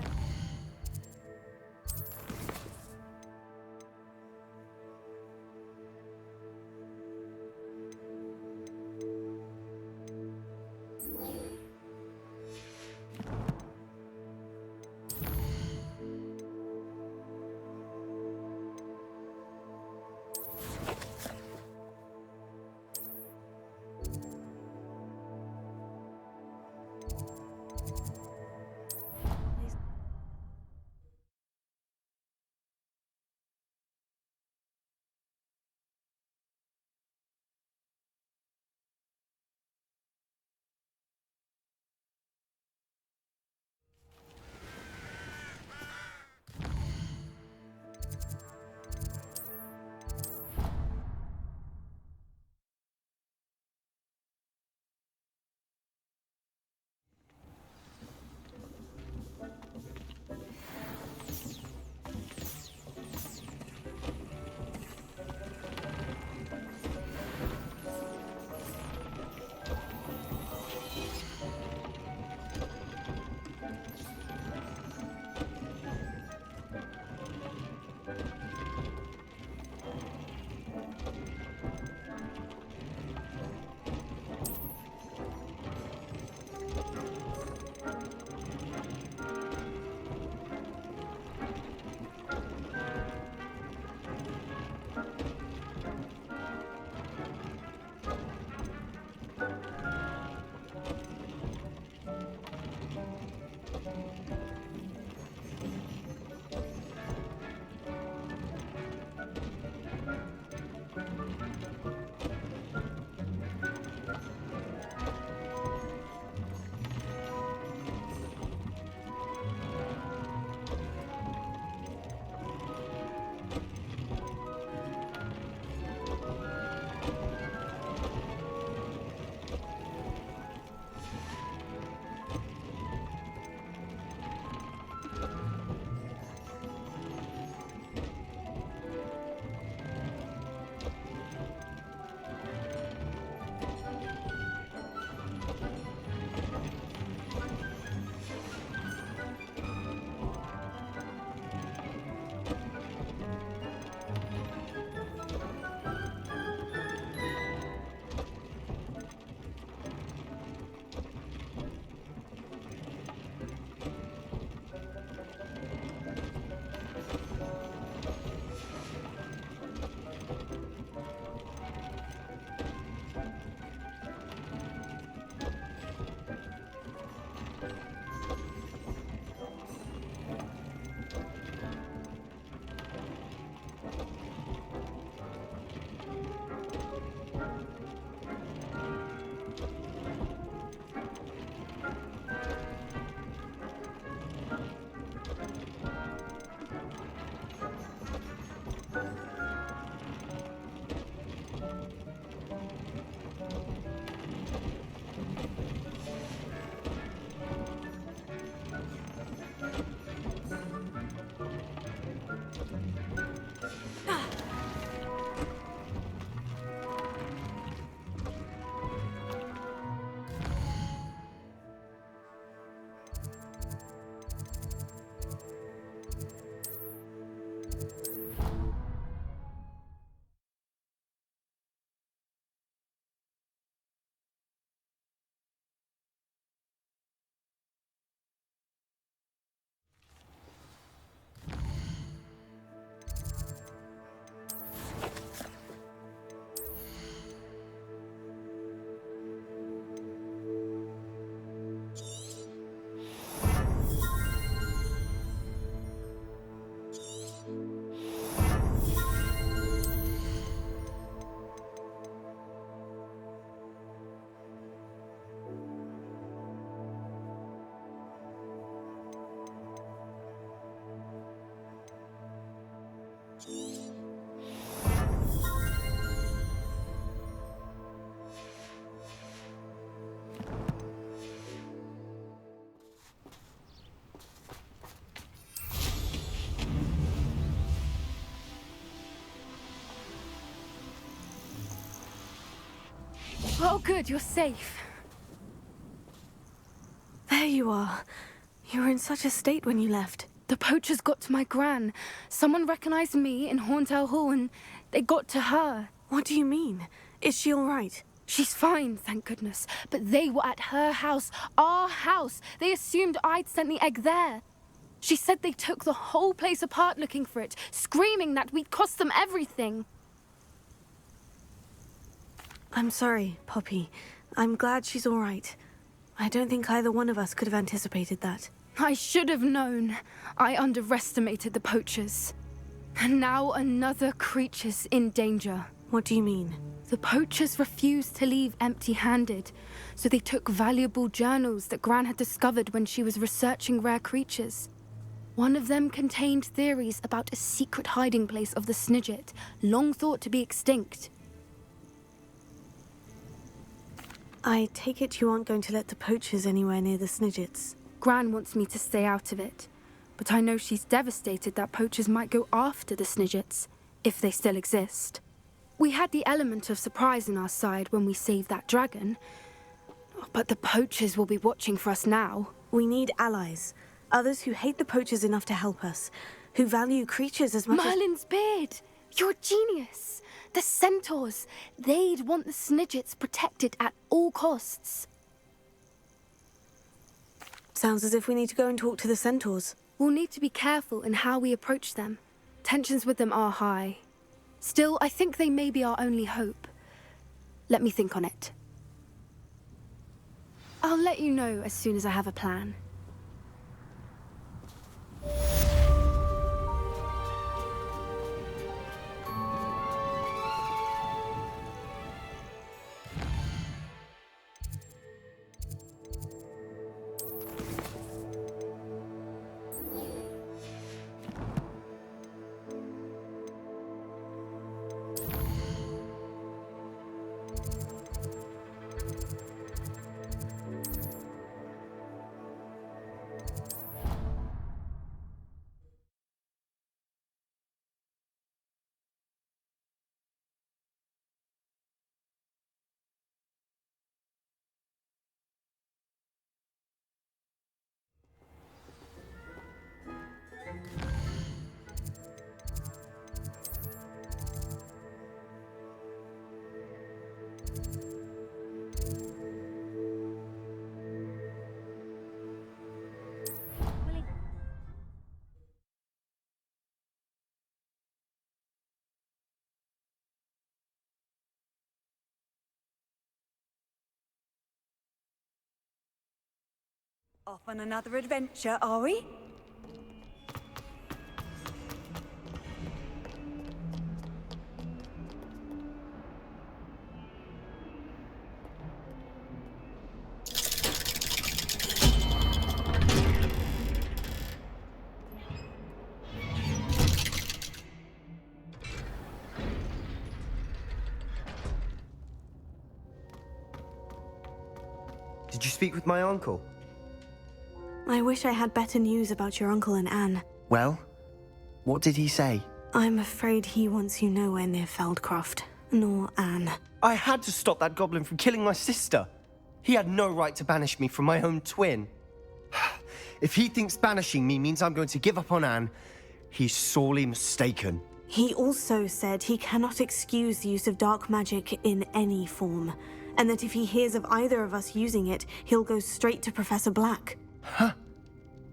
Speaker 4: Oh, good, you're safe.
Speaker 2: There you are. You were in such a state when you left.
Speaker 4: The poachers got to my gran. Someone recognized me in Horntail Hall and they got to her.
Speaker 2: What do you mean? Is she all right?
Speaker 4: She's fine, thank goodness. But they were at her house, our house. They assumed I'd sent the egg there. She said they took the whole place apart looking for it, screaming that we'd cost them everything.
Speaker 2: I'm sorry, Poppy. I'm glad she's all right. I don't think either one of us could have anticipated that.
Speaker 4: I should have known. I underestimated the poachers. And now another creature's in danger.
Speaker 2: What do you mean?
Speaker 4: The poachers refused to leave empty-handed, so they took valuable journals that Gran had discovered when she was researching rare creatures. One of them contained theories about a secret hiding place of the Snidget, long thought to be extinct.
Speaker 2: I take it you aren't going to let the poachers anywhere near the Snidgets.
Speaker 4: Gran wants me to stay out of it, but I know she's devastated that poachers might go after the Snidgets, if they still exist. We had the element of surprise on our side when we saved that dragon, but the poachers will be watching for us now.
Speaker 2: We need allies, others who hate the poachers enough to help us, who value creatures as much
Speaker 4: Merlin's beard! You're a genius! The centaurs! They'd want the Snidgets protected at all costs.
Speaker 2: Sounds as if we need to go and talk to the centaurs.
Speaker 4: We'll need to be careful in how we approach them. Tensions with them are high. Still, I think they may be our only hope. Let me think on it. I'll let you know as soon as I have a plan.
Speaker 6: Off on another adventure, are we?
Speaker 3: Did you speak with my uncle?
Speaker 2: I wish I had better news about your uncle and Anne.
Speaker 3: Well, what did he say?
Speaker 2: I'm afraid he wants you nowhere near Feldcroft, nor Anne.
Speaker 3: I had to stop that goblin from killing my sister. He had no right to banish me from my own twin. If he thinks banishing me means I'm going to give up on Anne, he's sorely mistaken.
Speaker 2: He also said he cannot excuse the use of dark magic in any form, and that if he hears of either of us using it, he'll go straight to Professor Black.
Speaker 3: Huh.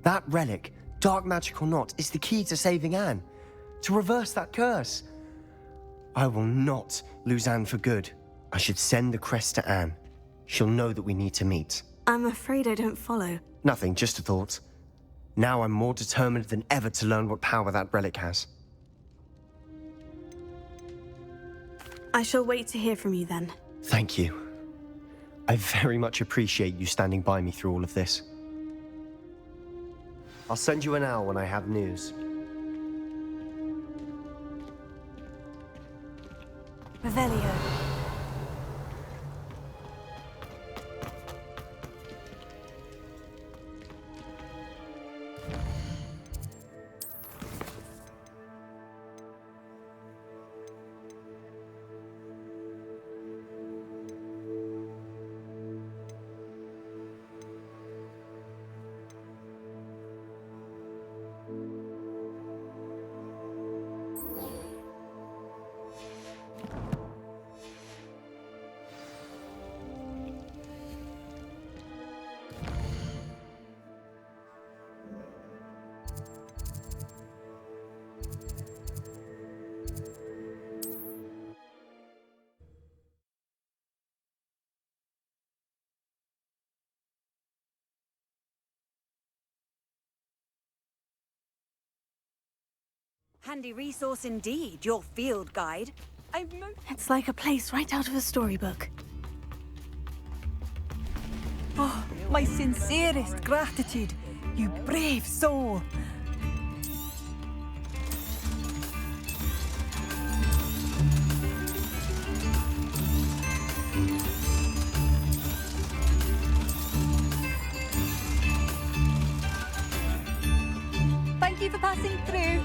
Speaker 3: That relic, dark magic or not, is the key to saving Anne. To reverse that curse. I will not lose Anne for good. I should send the crest to Anne. She'll know that we need to meet.
Speaker 2: I'm afraid I don't follow.
Speaker 3: Nothing, just a thought. Now I'm more determined than ever to learn what power that relic has.
Speaker 2: I shall wait to hear from you then.
Speaker 3: Thank you. I very much appreciate you standing by me through all of this. I'll send you an owl when I have news.
Speaker 2: Revelio.
Speaker 6: Handy resource indeed, your field guide.
Speaker 2: It's like a place right out of a storybook.
Speaker 6: Oh, my sincerest gratitude, you brave soul. Thank you for passing through.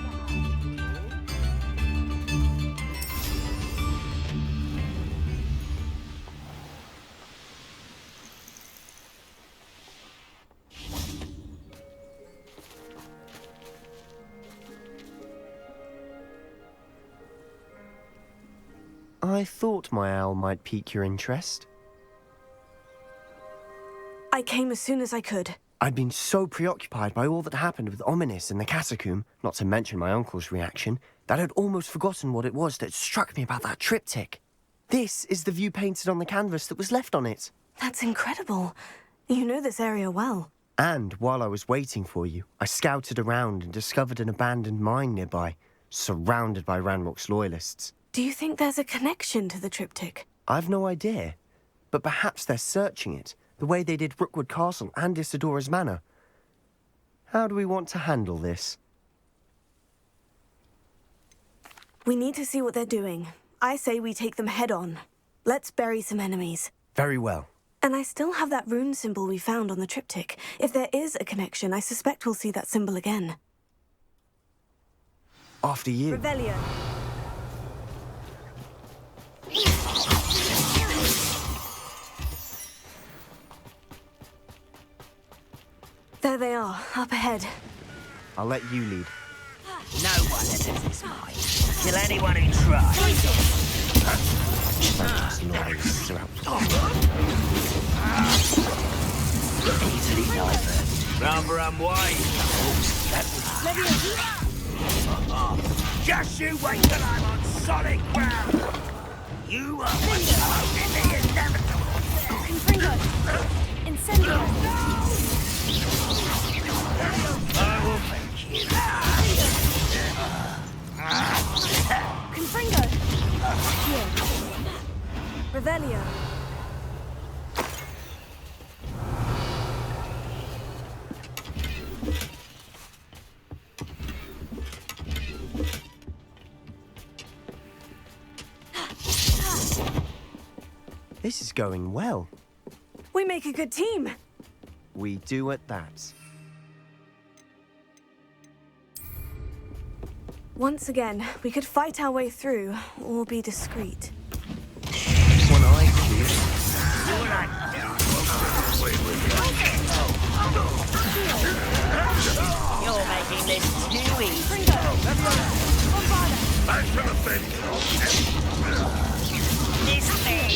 Speaker 3: I thought my owl might pique your interest.
Speaker 2: I came as soon as I could.
Speaker 3: I'd been so preoccupied by all that happened with Ominis and the catacomb, not to mention my uncle's reaction, that I'd almost forgotten what it was that struck me about that triptych. This is the view painted on the canvas that was left on it.
Speaker 2: That's incredible. You know this area well.
Speaker 3: And while I was waiting for you, I scouted around and discovered an abandoned mine nearby, surrounded by Ranrock's loyalists.
Speaker 2: Do you think there's a connection to the triptych?
Speaker 3: I've no idea, but perhaps they're searching it, the way they did Rookwood Castle and Isidora's Manor. How do we want to handle this?
Speaker 2: We need to see what they're doing. I say we take them head on. Let's bury some enemies.
Speaker 3: Very well.
Speaker 2: And I still have that rune symbol we found on the triptych. If there is a connection, I suspect we'll see that symbol again.
Speaker 3: After you.
Speaker 2: Revelio. There they are, up ahead.
Speaker 3: I'll let you lead.
Speaker 12: No one enters this mine. Kill anyone who tries. Easily diverted. Run wide. Just you wait till I'm on solid ground. You are what's alone in the inevitable.
Speaker 2: Confringo! Incendio!
Speaker 12: I will make you.
Speaker 2: Confringo! Here. Revelio.
Speaker 3: This is going well.
Speaker 2: We make a good team.
Speaker 3: We do at that.
Speaker 2: Once again, we could fight our way through, or be discreet.
Speaker 3: When I choose.
Speaker 12: You're making this too easy.
Speaker 7: Thanks for the thing.
Speaker 12: This thing.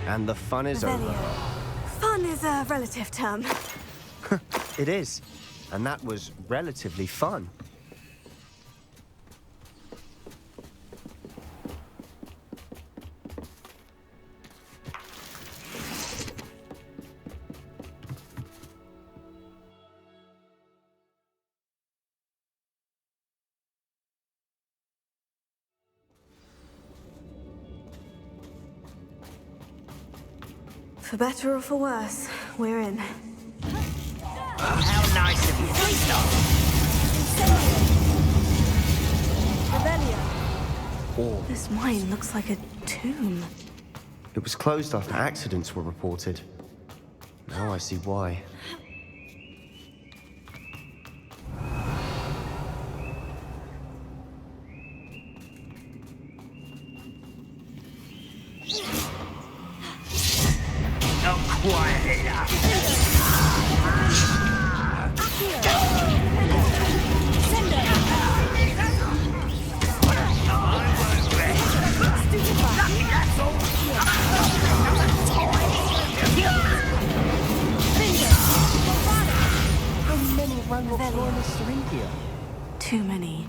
Speaker 3: And the fun is over.
Speaker 2: Fun is a relative term.
Speaker 3: It is. And that was relatively fun.
Speaker 2: For better or for worse, we're in.
Speaker 12: How nice of you to stop.
Speaker 2: Revelio. This mine looks like a tomb.
Speaker 3: It was closed after accidents were reported. Now I see why.
Speaker 12: Not quiet enough.
Speaker 2: Too many.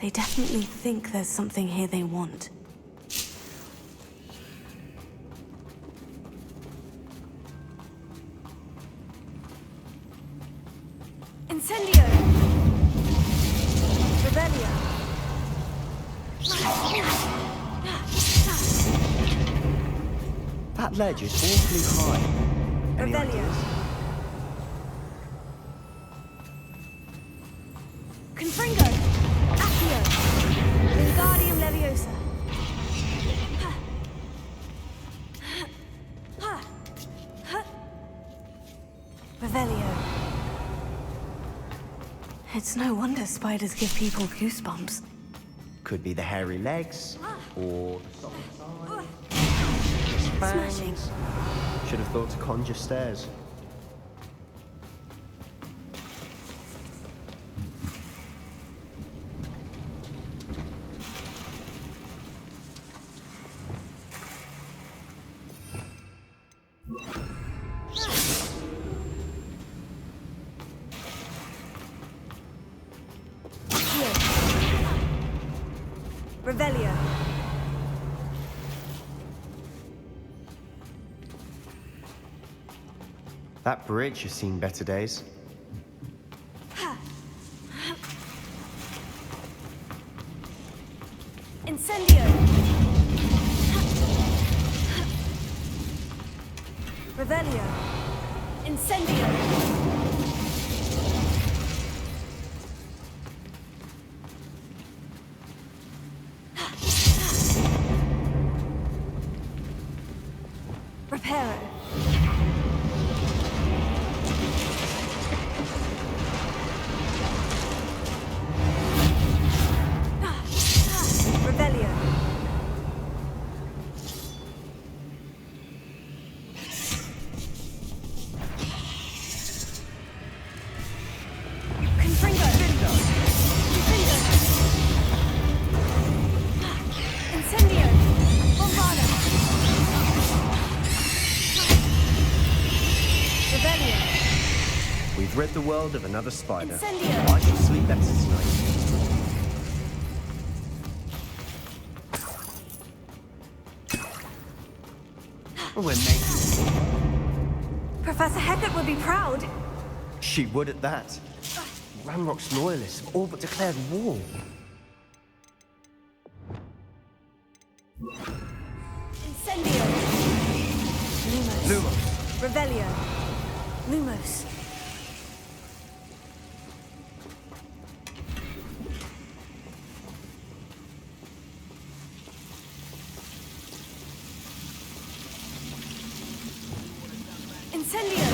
Speaker 2: They definitely think there's something here they want. Incendio! Revelio!
Speaker 3: That ledge is awfully high. Any
Speaker 2: Revelio!
Speaker 3: ideas?
Speaker 2: Confringo! Accio! Wingardium Leviosa! Revelio. It's no wonder spiders give people goosebumps.
Speaker 3: Could be the hairy legs, or the
Speaker 2: Smashing.
Speaker 3: Should have thought to conjure stairs.
Speaker 2: Revelio.
Speaker 3: That bridge has seen better days.
Speaker 2: Incendio. Revelio. Incendio. Reparo. Revelio. Confringo. Incendio. Bombada. Revelio.
Speaker 3: We've rid the world of another spider.
Speaker 2: Incendio.
Speaker 3: I shall sleep better tonight. We're making...
Speaker 2: Professor Hecat would be proud.
Speaker 3: She would at that. Ranrock's loyalists have all but declared war.
Speaker 2: Incendio. Lumos. Revelio. Lumos. Incendio.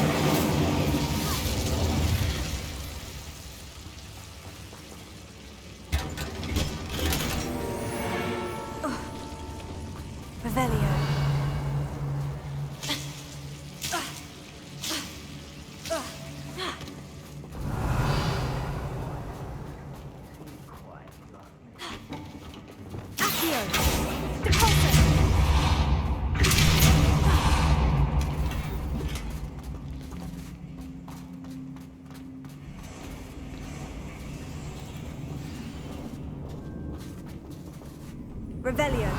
Speaker 2: Revelio. Accio. Depulso. Revelio.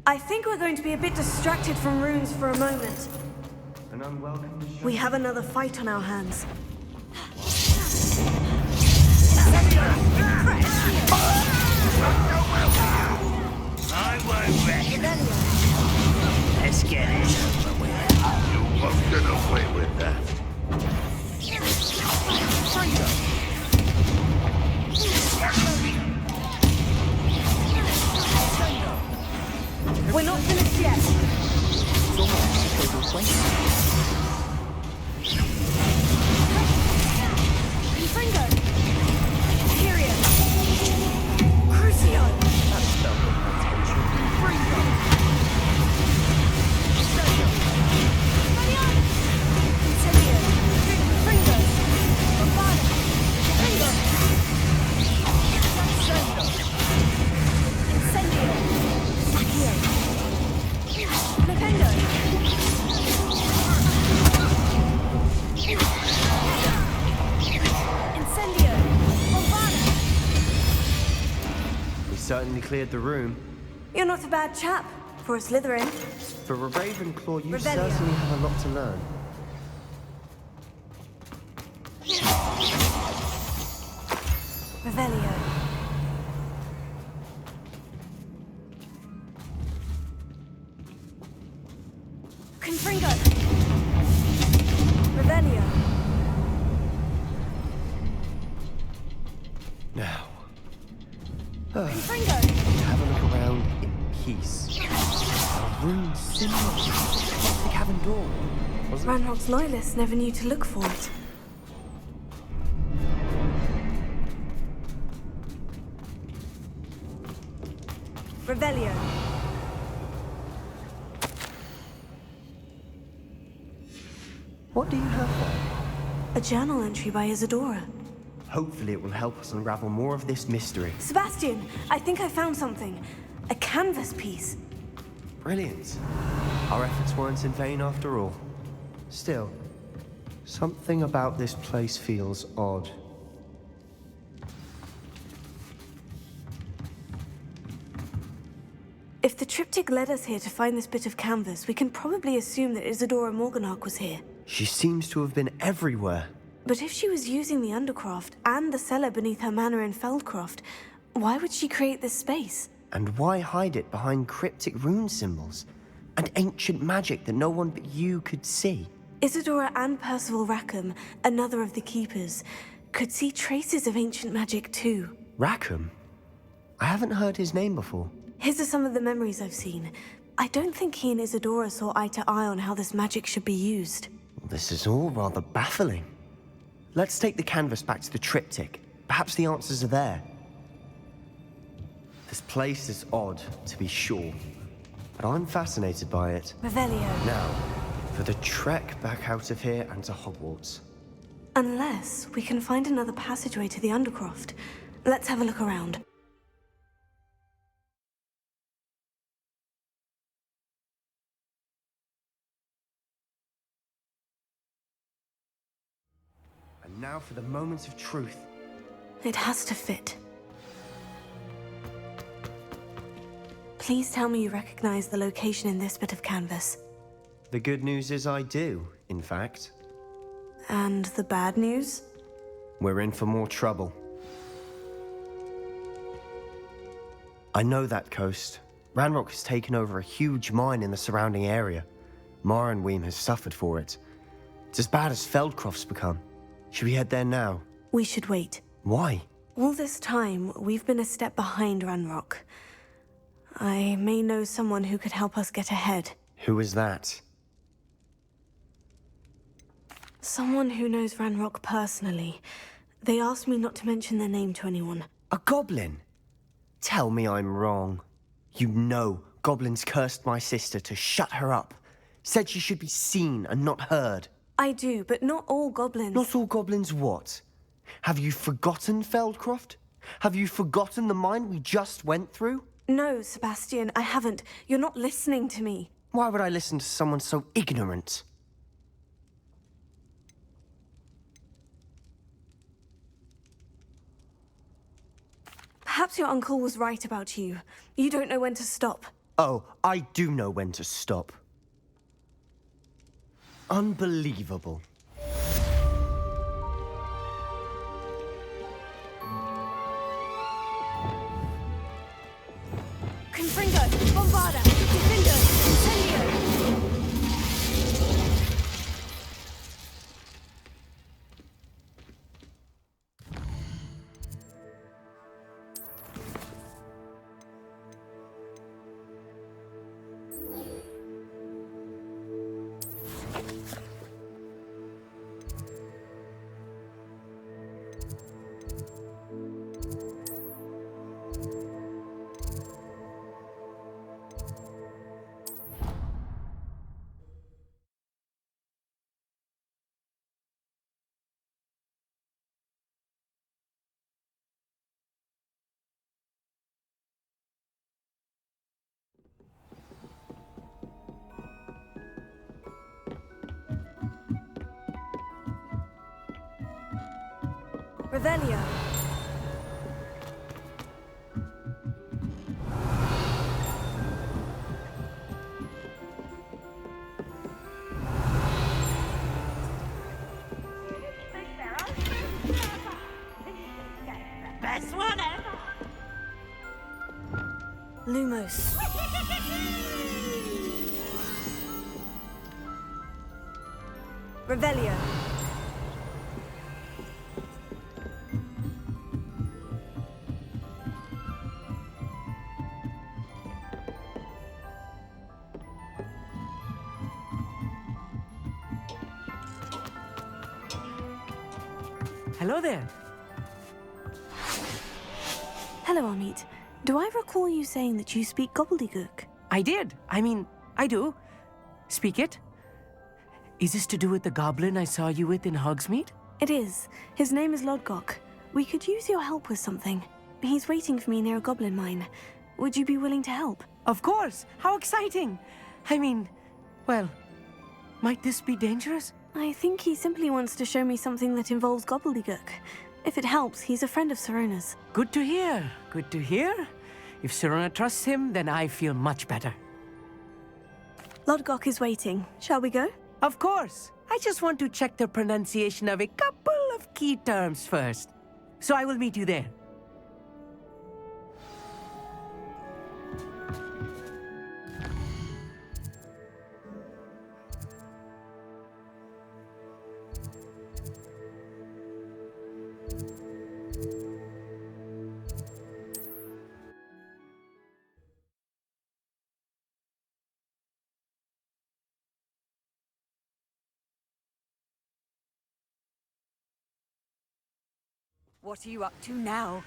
Speaker 2: I think we're going to be a bit distracted from runes for a moment.
Speaker 3: An unwelcome...
Speaker 2: We have another fight on our hands.
Speaker 12: I won't wreck. Let's get it over with.
Speaker 7: You won't get away with that.
Speaker 2: We're not finished yet. Confringo. Period. Crucio.
Speaker 3: That's felt with my attention.
Speaker 2: Confringo. Mariano. Incendio. Confringo. Bombada. Confringo. Incendio. Accio. Flipendo. Incendio. Bombada.
Speaker 3: We certainly cleared the room.
Speaker 2: You're not a bad chap for a Slytherin.
Speaker 3: For a Ravenclaw, you
Speaker 2: Rebellion.
Speaker 3: certainly have a lot to learn.
Speaker 2: Revelio. Confringo. Revelio.
Speaker 3: Now,
Speaker 2: Confringo.
Speaker 3: have a look around in peace. A room similar to the cabin door.
Speaker 2: Ranrock's loyalists never knew to look for it. Revelio.
Speaker 3: What do you have there?
Speaker 2: A journal entry by Isadora.
Speaker 3: Hopefully it will help us unravel more of this mystery.
Speaker 2: Sebastian, I think I found something. A canvas piece.
Speaker 3: Brilliant. Our efforts weren't in vain after all. Still, something about this place feels odd.
Speaker 2: If the triptych led us here to find this bit of canvas, we can probably assume that Isadora Morganach was here.
Speaker 3: She seems to have been everywhere.
Speaker 2: But if she was using the Undercroft and the cellar beneath her manor in Feldcroft, why would she create this space?
Speaker 3: And why hide it behind cryptic rune symbols? And ancient magic that no one but you could see?
Speaker 2: Isadora and Percival Rackham, another of the Keepers, could see traces of ancient magic too.
Speaker 3: Rackham? I haven't heard his name before.
Speaker 2: His are some of the memories I've seen. I don't think he and Isadora saw eye to eye on how this magic should be used.
Speaker 3: This is all rather baffling. Let's take the canvas back to the triptych. Perhaps the answers are there. This place is odd, to be sure, but I'm fascinated by it.
Speaker 2: Revelio.
Speaker 3: Now, for the trek back out of here and to Hogwarts.
Speaker 2: Unless we can find another passageway to the Undercroft. Let's have a look around.
Speaker 3: And now for the moment of truth.
Speaker 2: It has to fit. Please tell me you recognize the location in this bit of canvas.
Speaker 3: The good news is I do, in fact.
Speaker 2: And the bad news?
Speaker 3: We're in for more trouble. I know that coast. Ranrock has taken over a huge mine in the surrounding area. Mornweem has suffered for it. It's as bad as Feldcroft's become. Should we head there now?
Speaker 2: We should wait.
Speaker 3: Why?
Speaker 2: All this time, we've been a step behind Ranrock. I may know someone who could help us get ahead.
Speaker 3: Who is that?
Speaker 2: Someone who knows Ranrock personally. They asked me not to mention their name to anyone.
Speaker 3: A goblin? Tell me I'm wrong. You know goblins cursed my sister to shut her up. Said she should be seen and not heard.
Speaker 2: I do, but not all goblins.
Speaker 3: Not all goblins what? Have you forgotten Feldcroft? Have you forgotten the mine we just went through?
Speaker 2: No, Sebastian, I haven't. You're not listening to me.
Speaker 3: Why would I listen to someone so ignorant?
Speaker 2: Perhaps your uncle was right about you. You don't know when to stop.
Speaker 3: Oh, I do know when to stop. Unbelievable.
Speaker 2: Confringo, Bombarda, Defendo, Incendio! Revelio.
Speaker 12: Best one ever.
Speaker 2: Lumos. Revelio.
Speaker 15: Hello there.
Speaker 2: Hello, Amit. Do I recall you saying that you speak gobbledygook?
Speaker 15: I did. I do. Speak it. Is this to do with the goblin I saw you with in Hogsmeade?
Speaker 2: It is. His name is Lodgok. We could use your help with something. He's waiting for me near a goblin mine. Would you be willing to help?
Speaker 15: Of course. How exciting. Well, might this be dangerous?
Speaker 2: I think he simply wants to show me something that involves gobbledygook. If it helps, he's a friend of Sirona's.
Speaker 15: Good to hear. Good to hear. If Sirona trusts him, then I feel much better.
Speaker 2: Lodgok is waiting. Shall we go?
Speaker 15: Of course. I just want to check the pronunciation of a couple of key terms first. So I will meet you there.
Speaker 6: What are you up to now?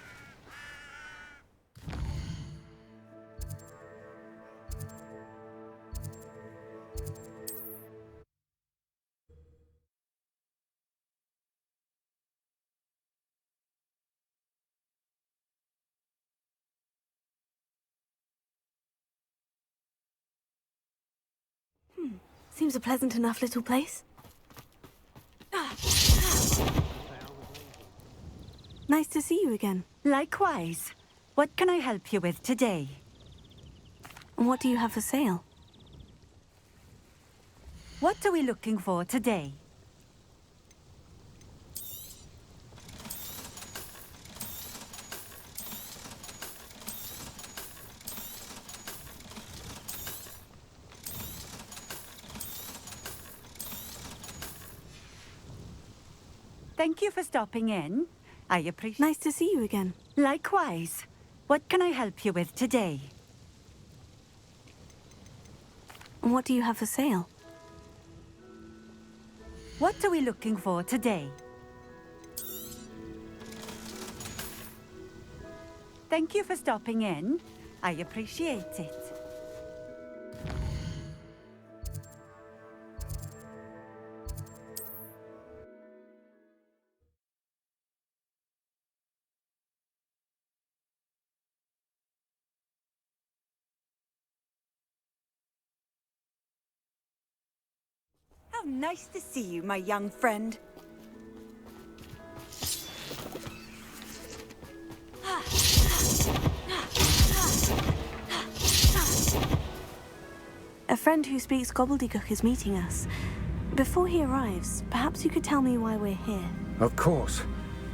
Speaker 2: Seems a pleasant enough little place. Nice to see you again.
Speaker 6: Likewise. What can I help you with today?
Speaker 2: And what do you have for sale?
Speaker 6: What are we looking for today? Thank you for stopping in. I appreciate...
Speaker 2: Nice to see you again.
Speaker 6: Likewise. What can I help you with today?
Speaker 2: And what do you have for sale?
Speaker 6: What are we looking for today? Thank you for stopping in. I appreciate it. How nice to see you, my young friend.
Speaker 2: A friend who speaks gobbledygook is meeting us. Before he arrives, perhaps you could tell me why we're here.
Speaker 9: Of course.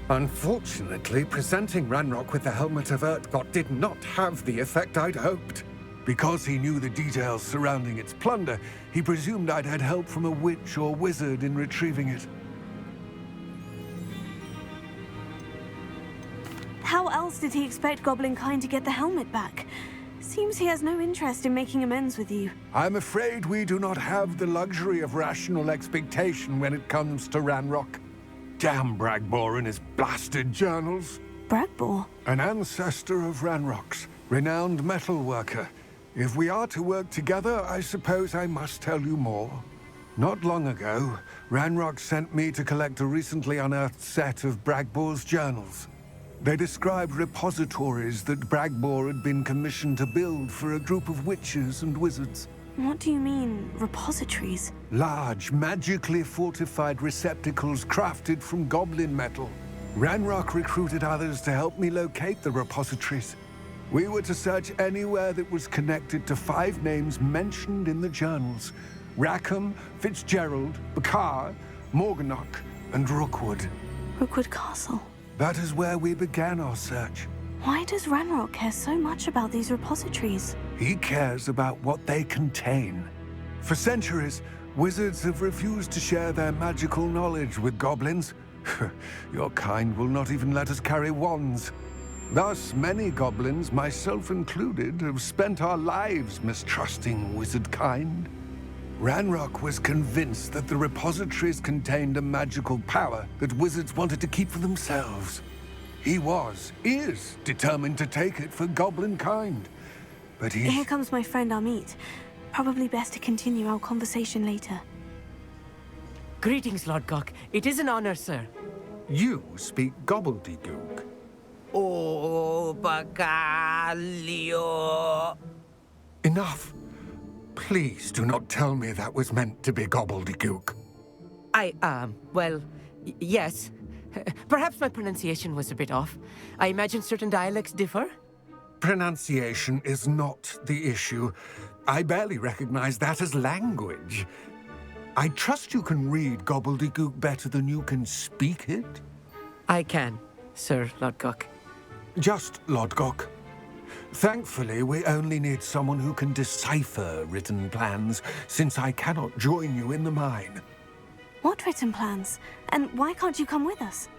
Speaker 9: Unfortunately, presenting Ranrock with the Helmet of Urtkot did not have the effect I'd hoped. Because he knew the details surrounding its plunder, he presumed I'd had help from a witch or wizard in retrieving it.
Speaker 2: How else did he expect Goblin kind to get the helmet back? Seems he has no interest in making amends with you.
Speaker 9: I'm afraid we do not have the luxury of rational expectation when it comes to Ranrock. Damn Bragbor and his blasted journals.
Speaker 2: Bragbor?
Speaker 9: An ancestor of Ranrock's, renowned metal worker. If we are to work together, I suppose I must tell you more. Not long ago, Ranrock sent me to collect a recently unearthed set of Bragbor's journals. They described repositories that Bragbor had been commissioned to build for a group of witches and wizards.
Speaker 2: What do you mean, repositories?
Speaker 9: Large, magically fortified receptacles crafted from goblin metal. Ranrock recruited others to help me locate the repositories. We were to search anywhere that was connected to 5 names mentioned in the journals: Rackham, Fitzgerald, Bakar, Morganach, and Rookwood.
Speaker 2: Rookwood Castle.
Speaker 9: That is where we began our search.
Speaker 2: Why does Ranrock care so much about these repositories?
Speaker 9: He cares about what they contain. For centuries, wizards have refused to share their magical knowledge with goblins. Your kind will not even let us carry wands. Thus, many goblins, myself included, have spent our lives mistrusting wizard kind. Ranrock was convinced that the repositories contained a magical power that wizards wanted to keep for themselves. He is determined to take it for goblin kind. But
Speaker 2: Here comes my friend Amit. Probably best to continue our conversation later.
Speaker 15: Greetings, Lord Gok. It is an honor, sir.
Speaker 9: You speak gobbledygook.
Speaker 12: Oh, Bacalio.
Speaker 9: Enough. Please do not tell me that was meant to be gobbledygook.
Speaker 15: Well, yes. Perhaps my pronunciation was a bit off. I imagine certain dialects differ?
Speaker 9: Pronunciation is not the issue. I barely recognize that as language. I trust you can read gobbledygook better than you can speak it?
Speaker 15: I can, Sir Lodgok.
Speaker 9: Just Lodgok. Thankfully, we only need someone who can decipher written plans, since I cannot join you in the mine.
Speaker 2: What written plans? And why can't you come with us?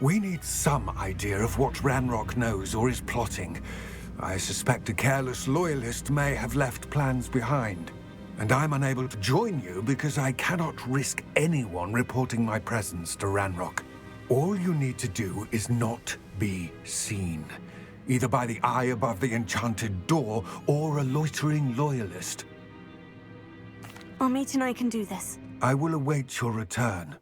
Speaker 9: We need some idea of what Ranrock knows or is plotting. I suspect a careless loyalist may have left plans behind. And I'm unable to join you because I cannot risk anyone reporting my presence to Ranrock. All you need to do is not be seen. Either by the eye above the enchanted door, or a loitering loyalist.
Speaker 2: Amit and I can do this.
Speaker 9: I will await your return.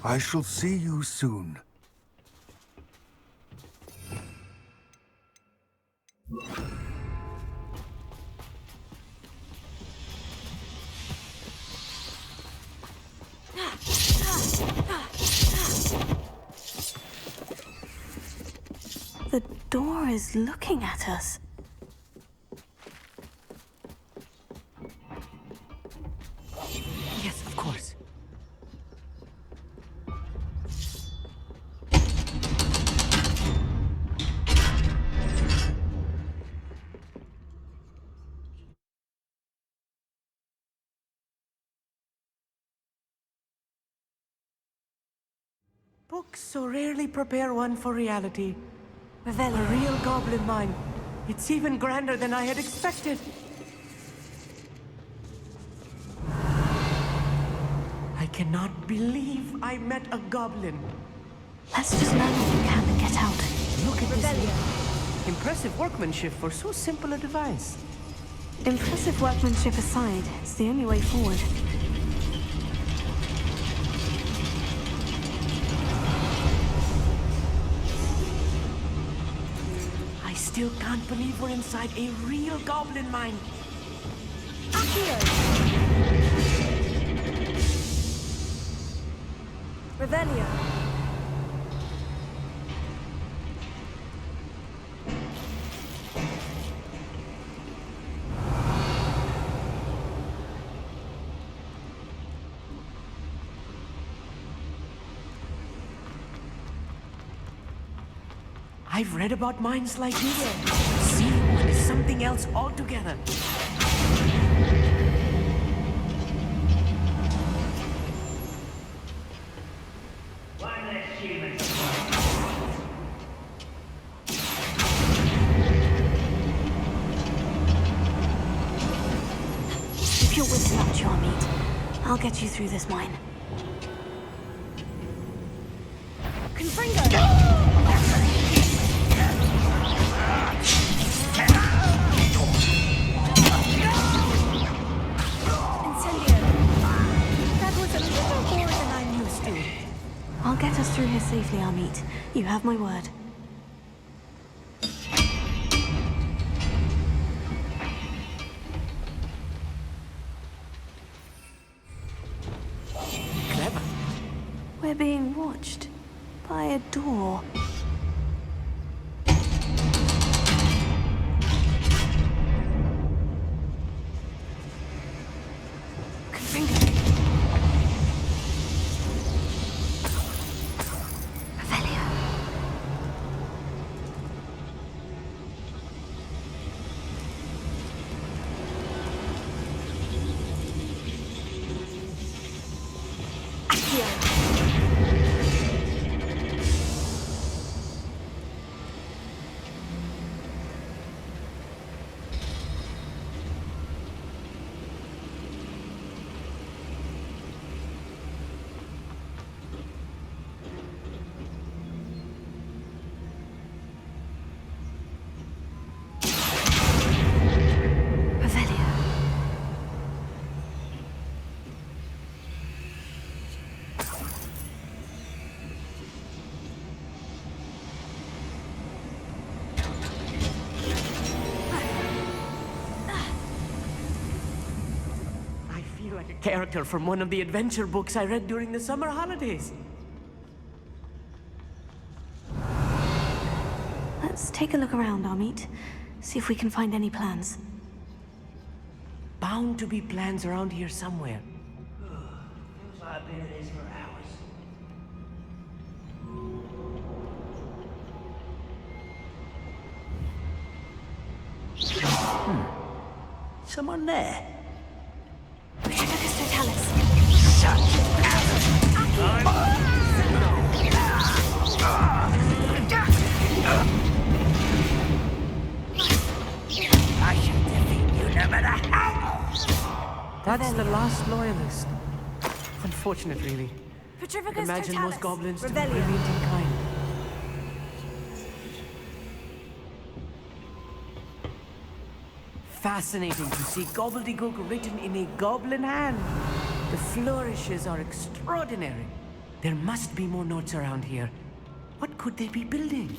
Speaker 9: I shall see you soon.
Speaker 2: The door is looking at us.
Speaker 15: Yes, of course. Books so rarely prepare one for reality. A real goblin mine. It's even grander than I had expected. I cannot believe I met a goblin.
Speaker 2: Let's just learn what we can and get out.
Speaker 15: Look at this. Impressive workmanship for so simple a device.
Speaker 2: Impressive workmanship aside, it's the only way forward.
Speaker 15: I still can't believe we're inside a real goblin mine.
Speaker 2: Accio! Revelio.
Speaker 15: I've read about mines like this. See
Speaker 13: one is something else altogether.
Speaker 1: Keep your wits about you, Amit. I'll get you through this mine. I'll get us through here safely, Amit. You have my word.
Speaker 13: Clever.
Speaker 1: We're being watched by a door.
Speaker 13: Like a character from one of the adventure books I read during the summer holidays.
Speaker 1: Let's take a look around, Amit. See if we can find any plans.
Speaker 13: Bound to be plans around here somewhere.
Speaker 12: Feels like I've been at this for hours. Someone there?
Speaker 13: I shall defeat you no matter how. That's the last loyalist. Unfortunate, really. I'd imagine most goblins to be brilliant and kind. Fascinating to see gobbledygook written in a goblin hand. The flourishes are extraordinary. There must be more notes around here. What could they be building?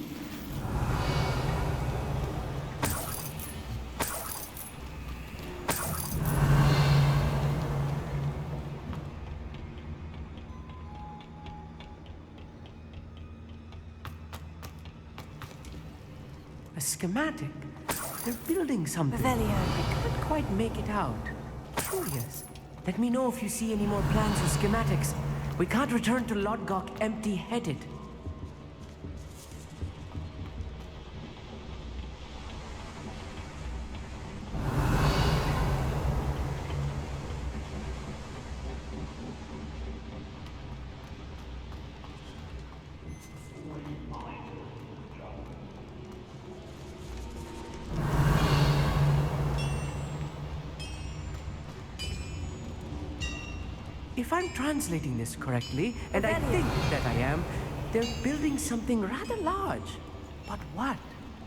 Speaker 13: A schematic? They're building something. I can't quite make it out. Curious. Let me know if you see any more plans or schematics. We can't return to Lodgok empty-headed. If I'm translating this correctly, and I think that I am, they're building something rather large. But what?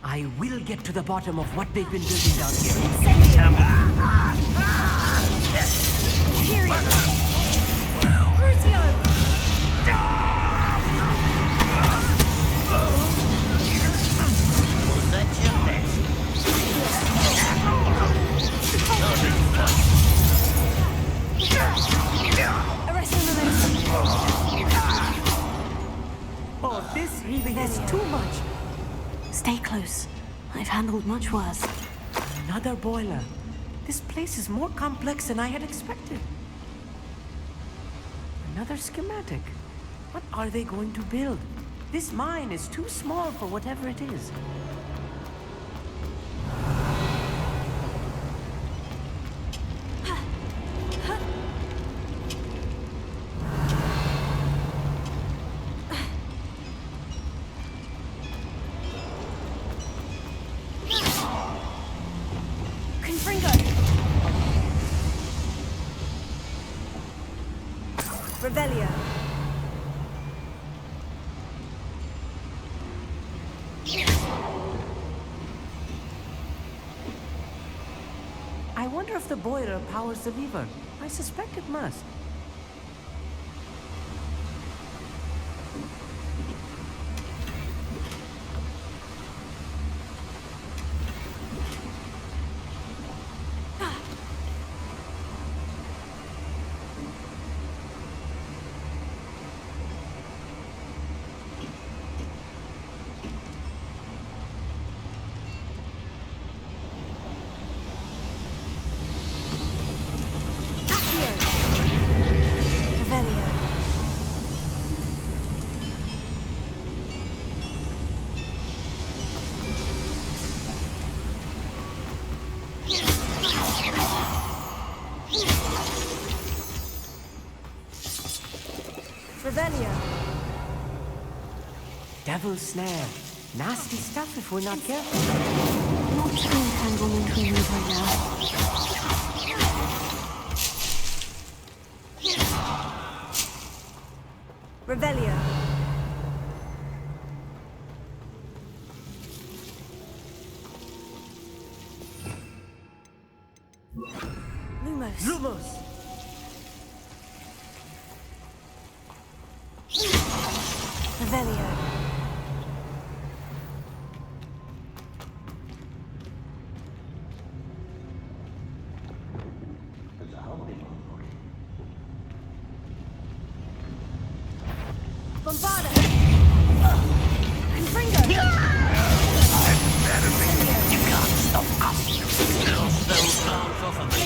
Speaker 13: I will get to the bottom of what they've been building down Oh, this really is too much.
Speaker 1: Stay close. I've handled much worse.
Speaker 13: Another boiler. This place is more complex than I had expected. Another schematic. What are they going to build? This mine is too small for whatever it is.
Speaker 2: Revelio.
Speaker 13: I wonder if the boiler powers the lever. I suspect it must.
Speaker 2: Revelio.
Speaker 13: Devil's snare. Nasty stuff if we're not careful.
Speaker 2: Not the entanglement we need right now. Revelio. Lumos.
Speaker 13: Lumos!
Speaker 2: Revelio. Bombarda. Confringo.
Speaker 12: You can't stop us. Cross those arms off of me.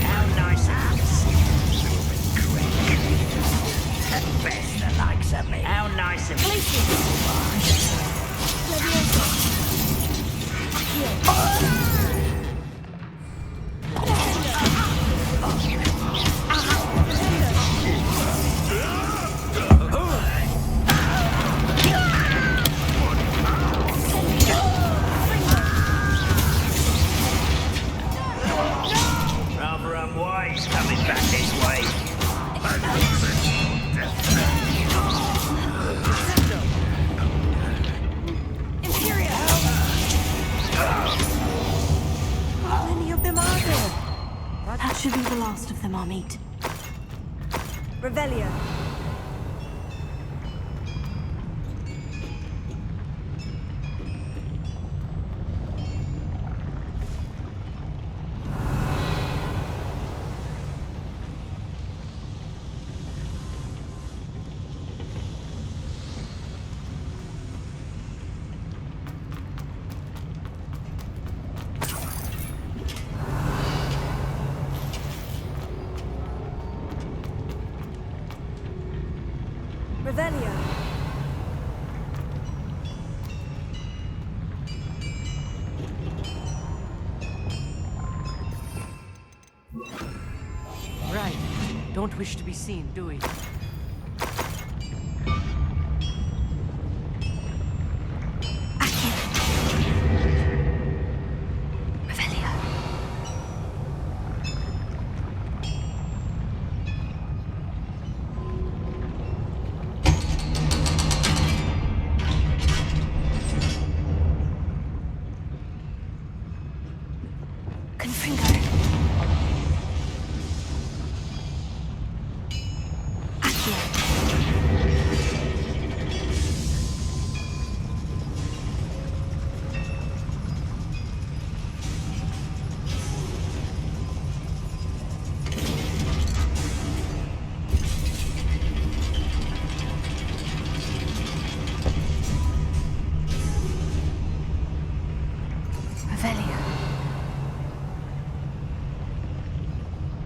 Speaker 12: How nice of you, Silver Creek. At best, the likes of me. How nice of rather unwise coming back this way.
Speaker 2: How many of them are there? That should be the last of them I'll meet. Revelio. Revelio.
Speaker 13: Right. Don't wish to be seen, do we?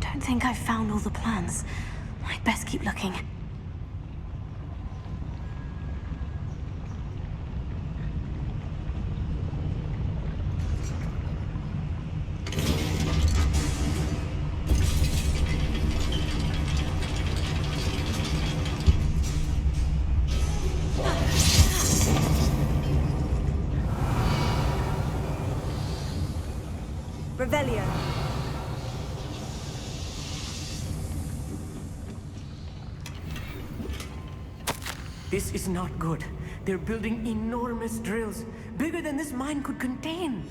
Speaker 2: Don't think I've found all the plans. I'd best keep looking. Revelio.
Speaker 13: This is not good. They're building enormous drills, bigger than this mine could contain.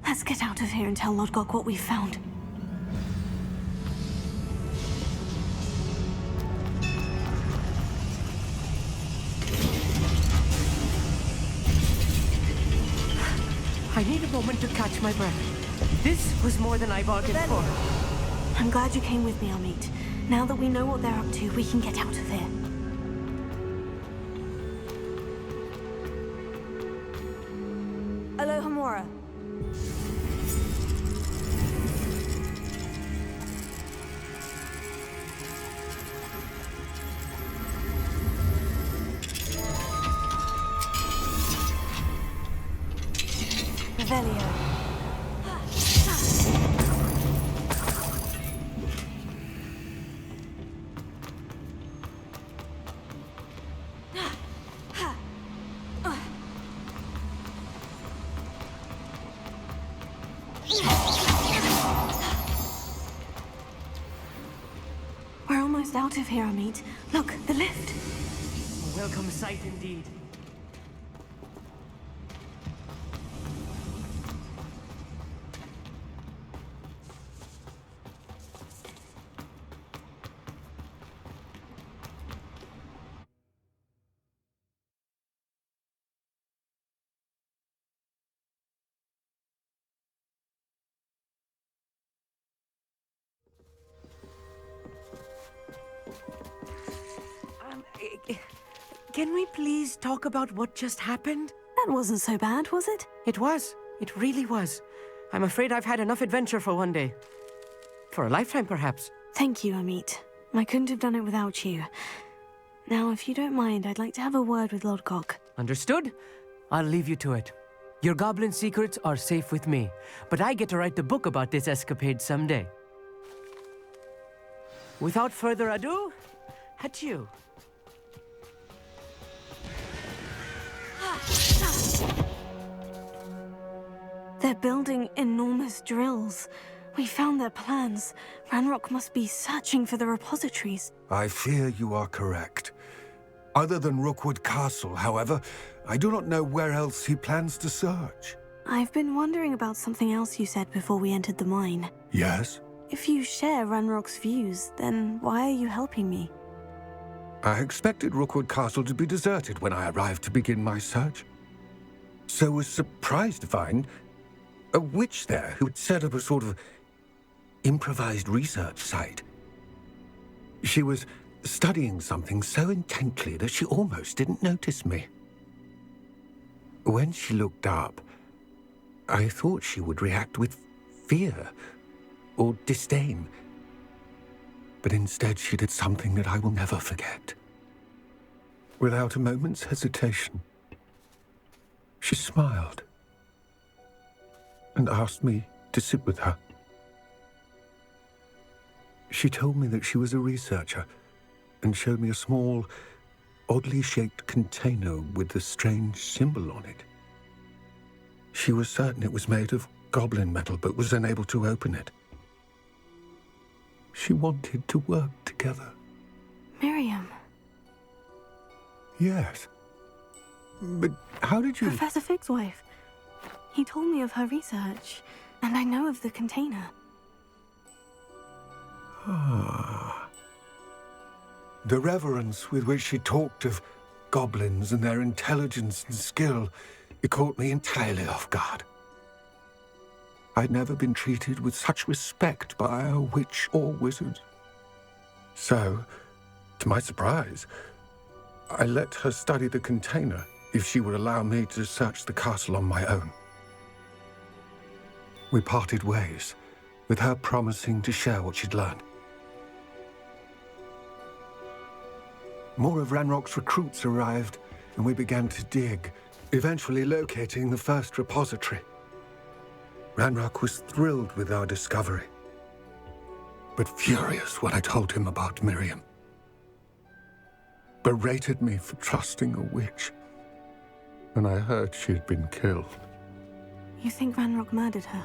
Speaker 2: Let's get out of here and tell Lodgok what we found.
Speaker 13: I need a moment to catch my breath. This was more than I bargained for.
Speaker 2: I'm glad you came with me, Amit. Now that we know what they're up to, we can get out of here. Alohomora. Revelio. We're almost out of here, Amit. Look, the lift.
Speaker 13: A welcome sight indeed. Can we please talk about what just happened?
Speaker 2: That wasn't so bad, was it?
Speaker 13: It was. It really was. I'm afraid I've had enough adventure for one day. For a lifetime, perhaps.
Speaker 2: Thank you, Amit. I couldn't have done it without you. Now, if you don't mind, I'd like to have a word with Lodgok.
Speaker 13: Understood? I'll leave you to it. Your goblin secrets are safe with me, but I get to write the book about this escapade someday. Without further ado, adieu.
Speaker 2: They're building enormous drills. We found their plans. Ranrock must be searching for the repositories.
Speaker 9: I fear you are correct. Other than Rookwood Castle, however, I do not know where else he plans to search.
Speaker 2: I've been wondering about something else you said before we entered the mine.
Speaker 9: Yes?
Speaker 2: If you share Ranrock's views, then why are you helping me?
Speaker 9: I expected Rookwood Castle to be deserted when I arrived to begin my search. So was surprised to find a witch there who had set up a sort of improvised research site. She was studying something so intently that she almost didn't notice me. When she looked up, I thought she would react with fear or disdain. But instead she did something that I will never forget. Without a moment's hesitation, she smiled and asked me to sit with her. She told me that she was a researcher and showed me a small, oddly shaped container with a strange symbol on it. She was certain it was made of goblin metal, but was unable to open it. She wanted to work together.
Speaker 2: Miriam.
Speaker 9: Yes. But how did you...
Speaker 2: Professor Fig's wife. He told me of her research, and I know of the container.
Speaker 9: Ah. The reverence with which she talked of goblins and their intelligence and skill, it caught me entirely off guard. I'd never been treated with such respect by a witch or wizard. So, to my surprise, I let her study the container if she would allow me to search the castle on my own. We parted ways, with her promising to share what she'd learned. More of Ranrock's recruits arrived, and we began to dig, eventually locating the first repository. Ranrock was thrilled with our discovery, but furious when I told him about Miriam. Berated me for trusting a witch when I heard she had been killed.
Speaker 2: You think Ranrock murdered her?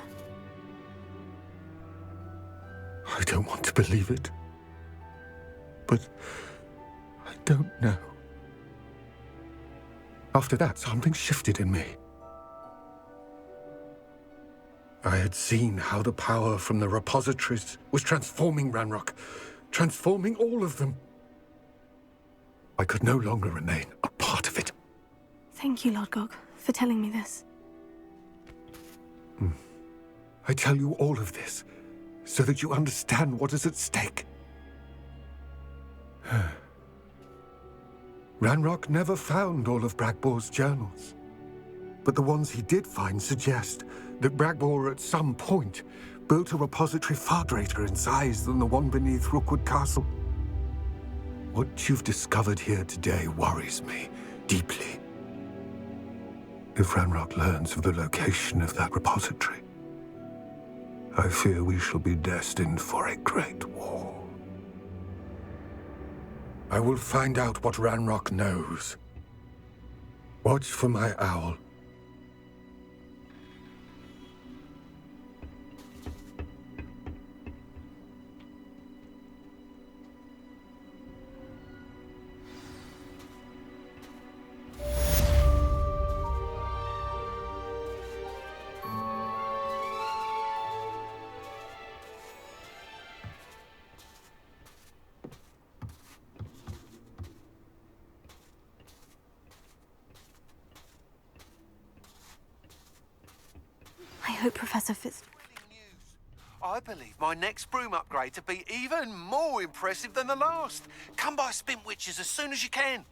Speaker 9: I don't want to believe it. But I don't know. After that, something shifted in me. I had seen how the power from the repositories was transforming Ranrock, transforming all of them. I could no longer remain a part of it.
Speaker 2: Thank you, Lord Gog, for telling me this.
Speaker 9: I tell you all of this so that you understand what is at stake. Ranrock never found all of Bragbor's journals, but the ones he did find suggest that Bragbor at some point built a repository far greater in size than the one beneath Rookwood Castle. What you've discovered here today worries me deeply. If Ranrock learns of the location of that repository, I fear we shall be destined for a great war. I will find out what Ranrock knows. Watch for my owl.
Speaker 2: I hope Professor Fitz...
Speaker 10: I believe my next broom upgrade to be even more impressive than the last. Come by Spin Witches as soon as you can.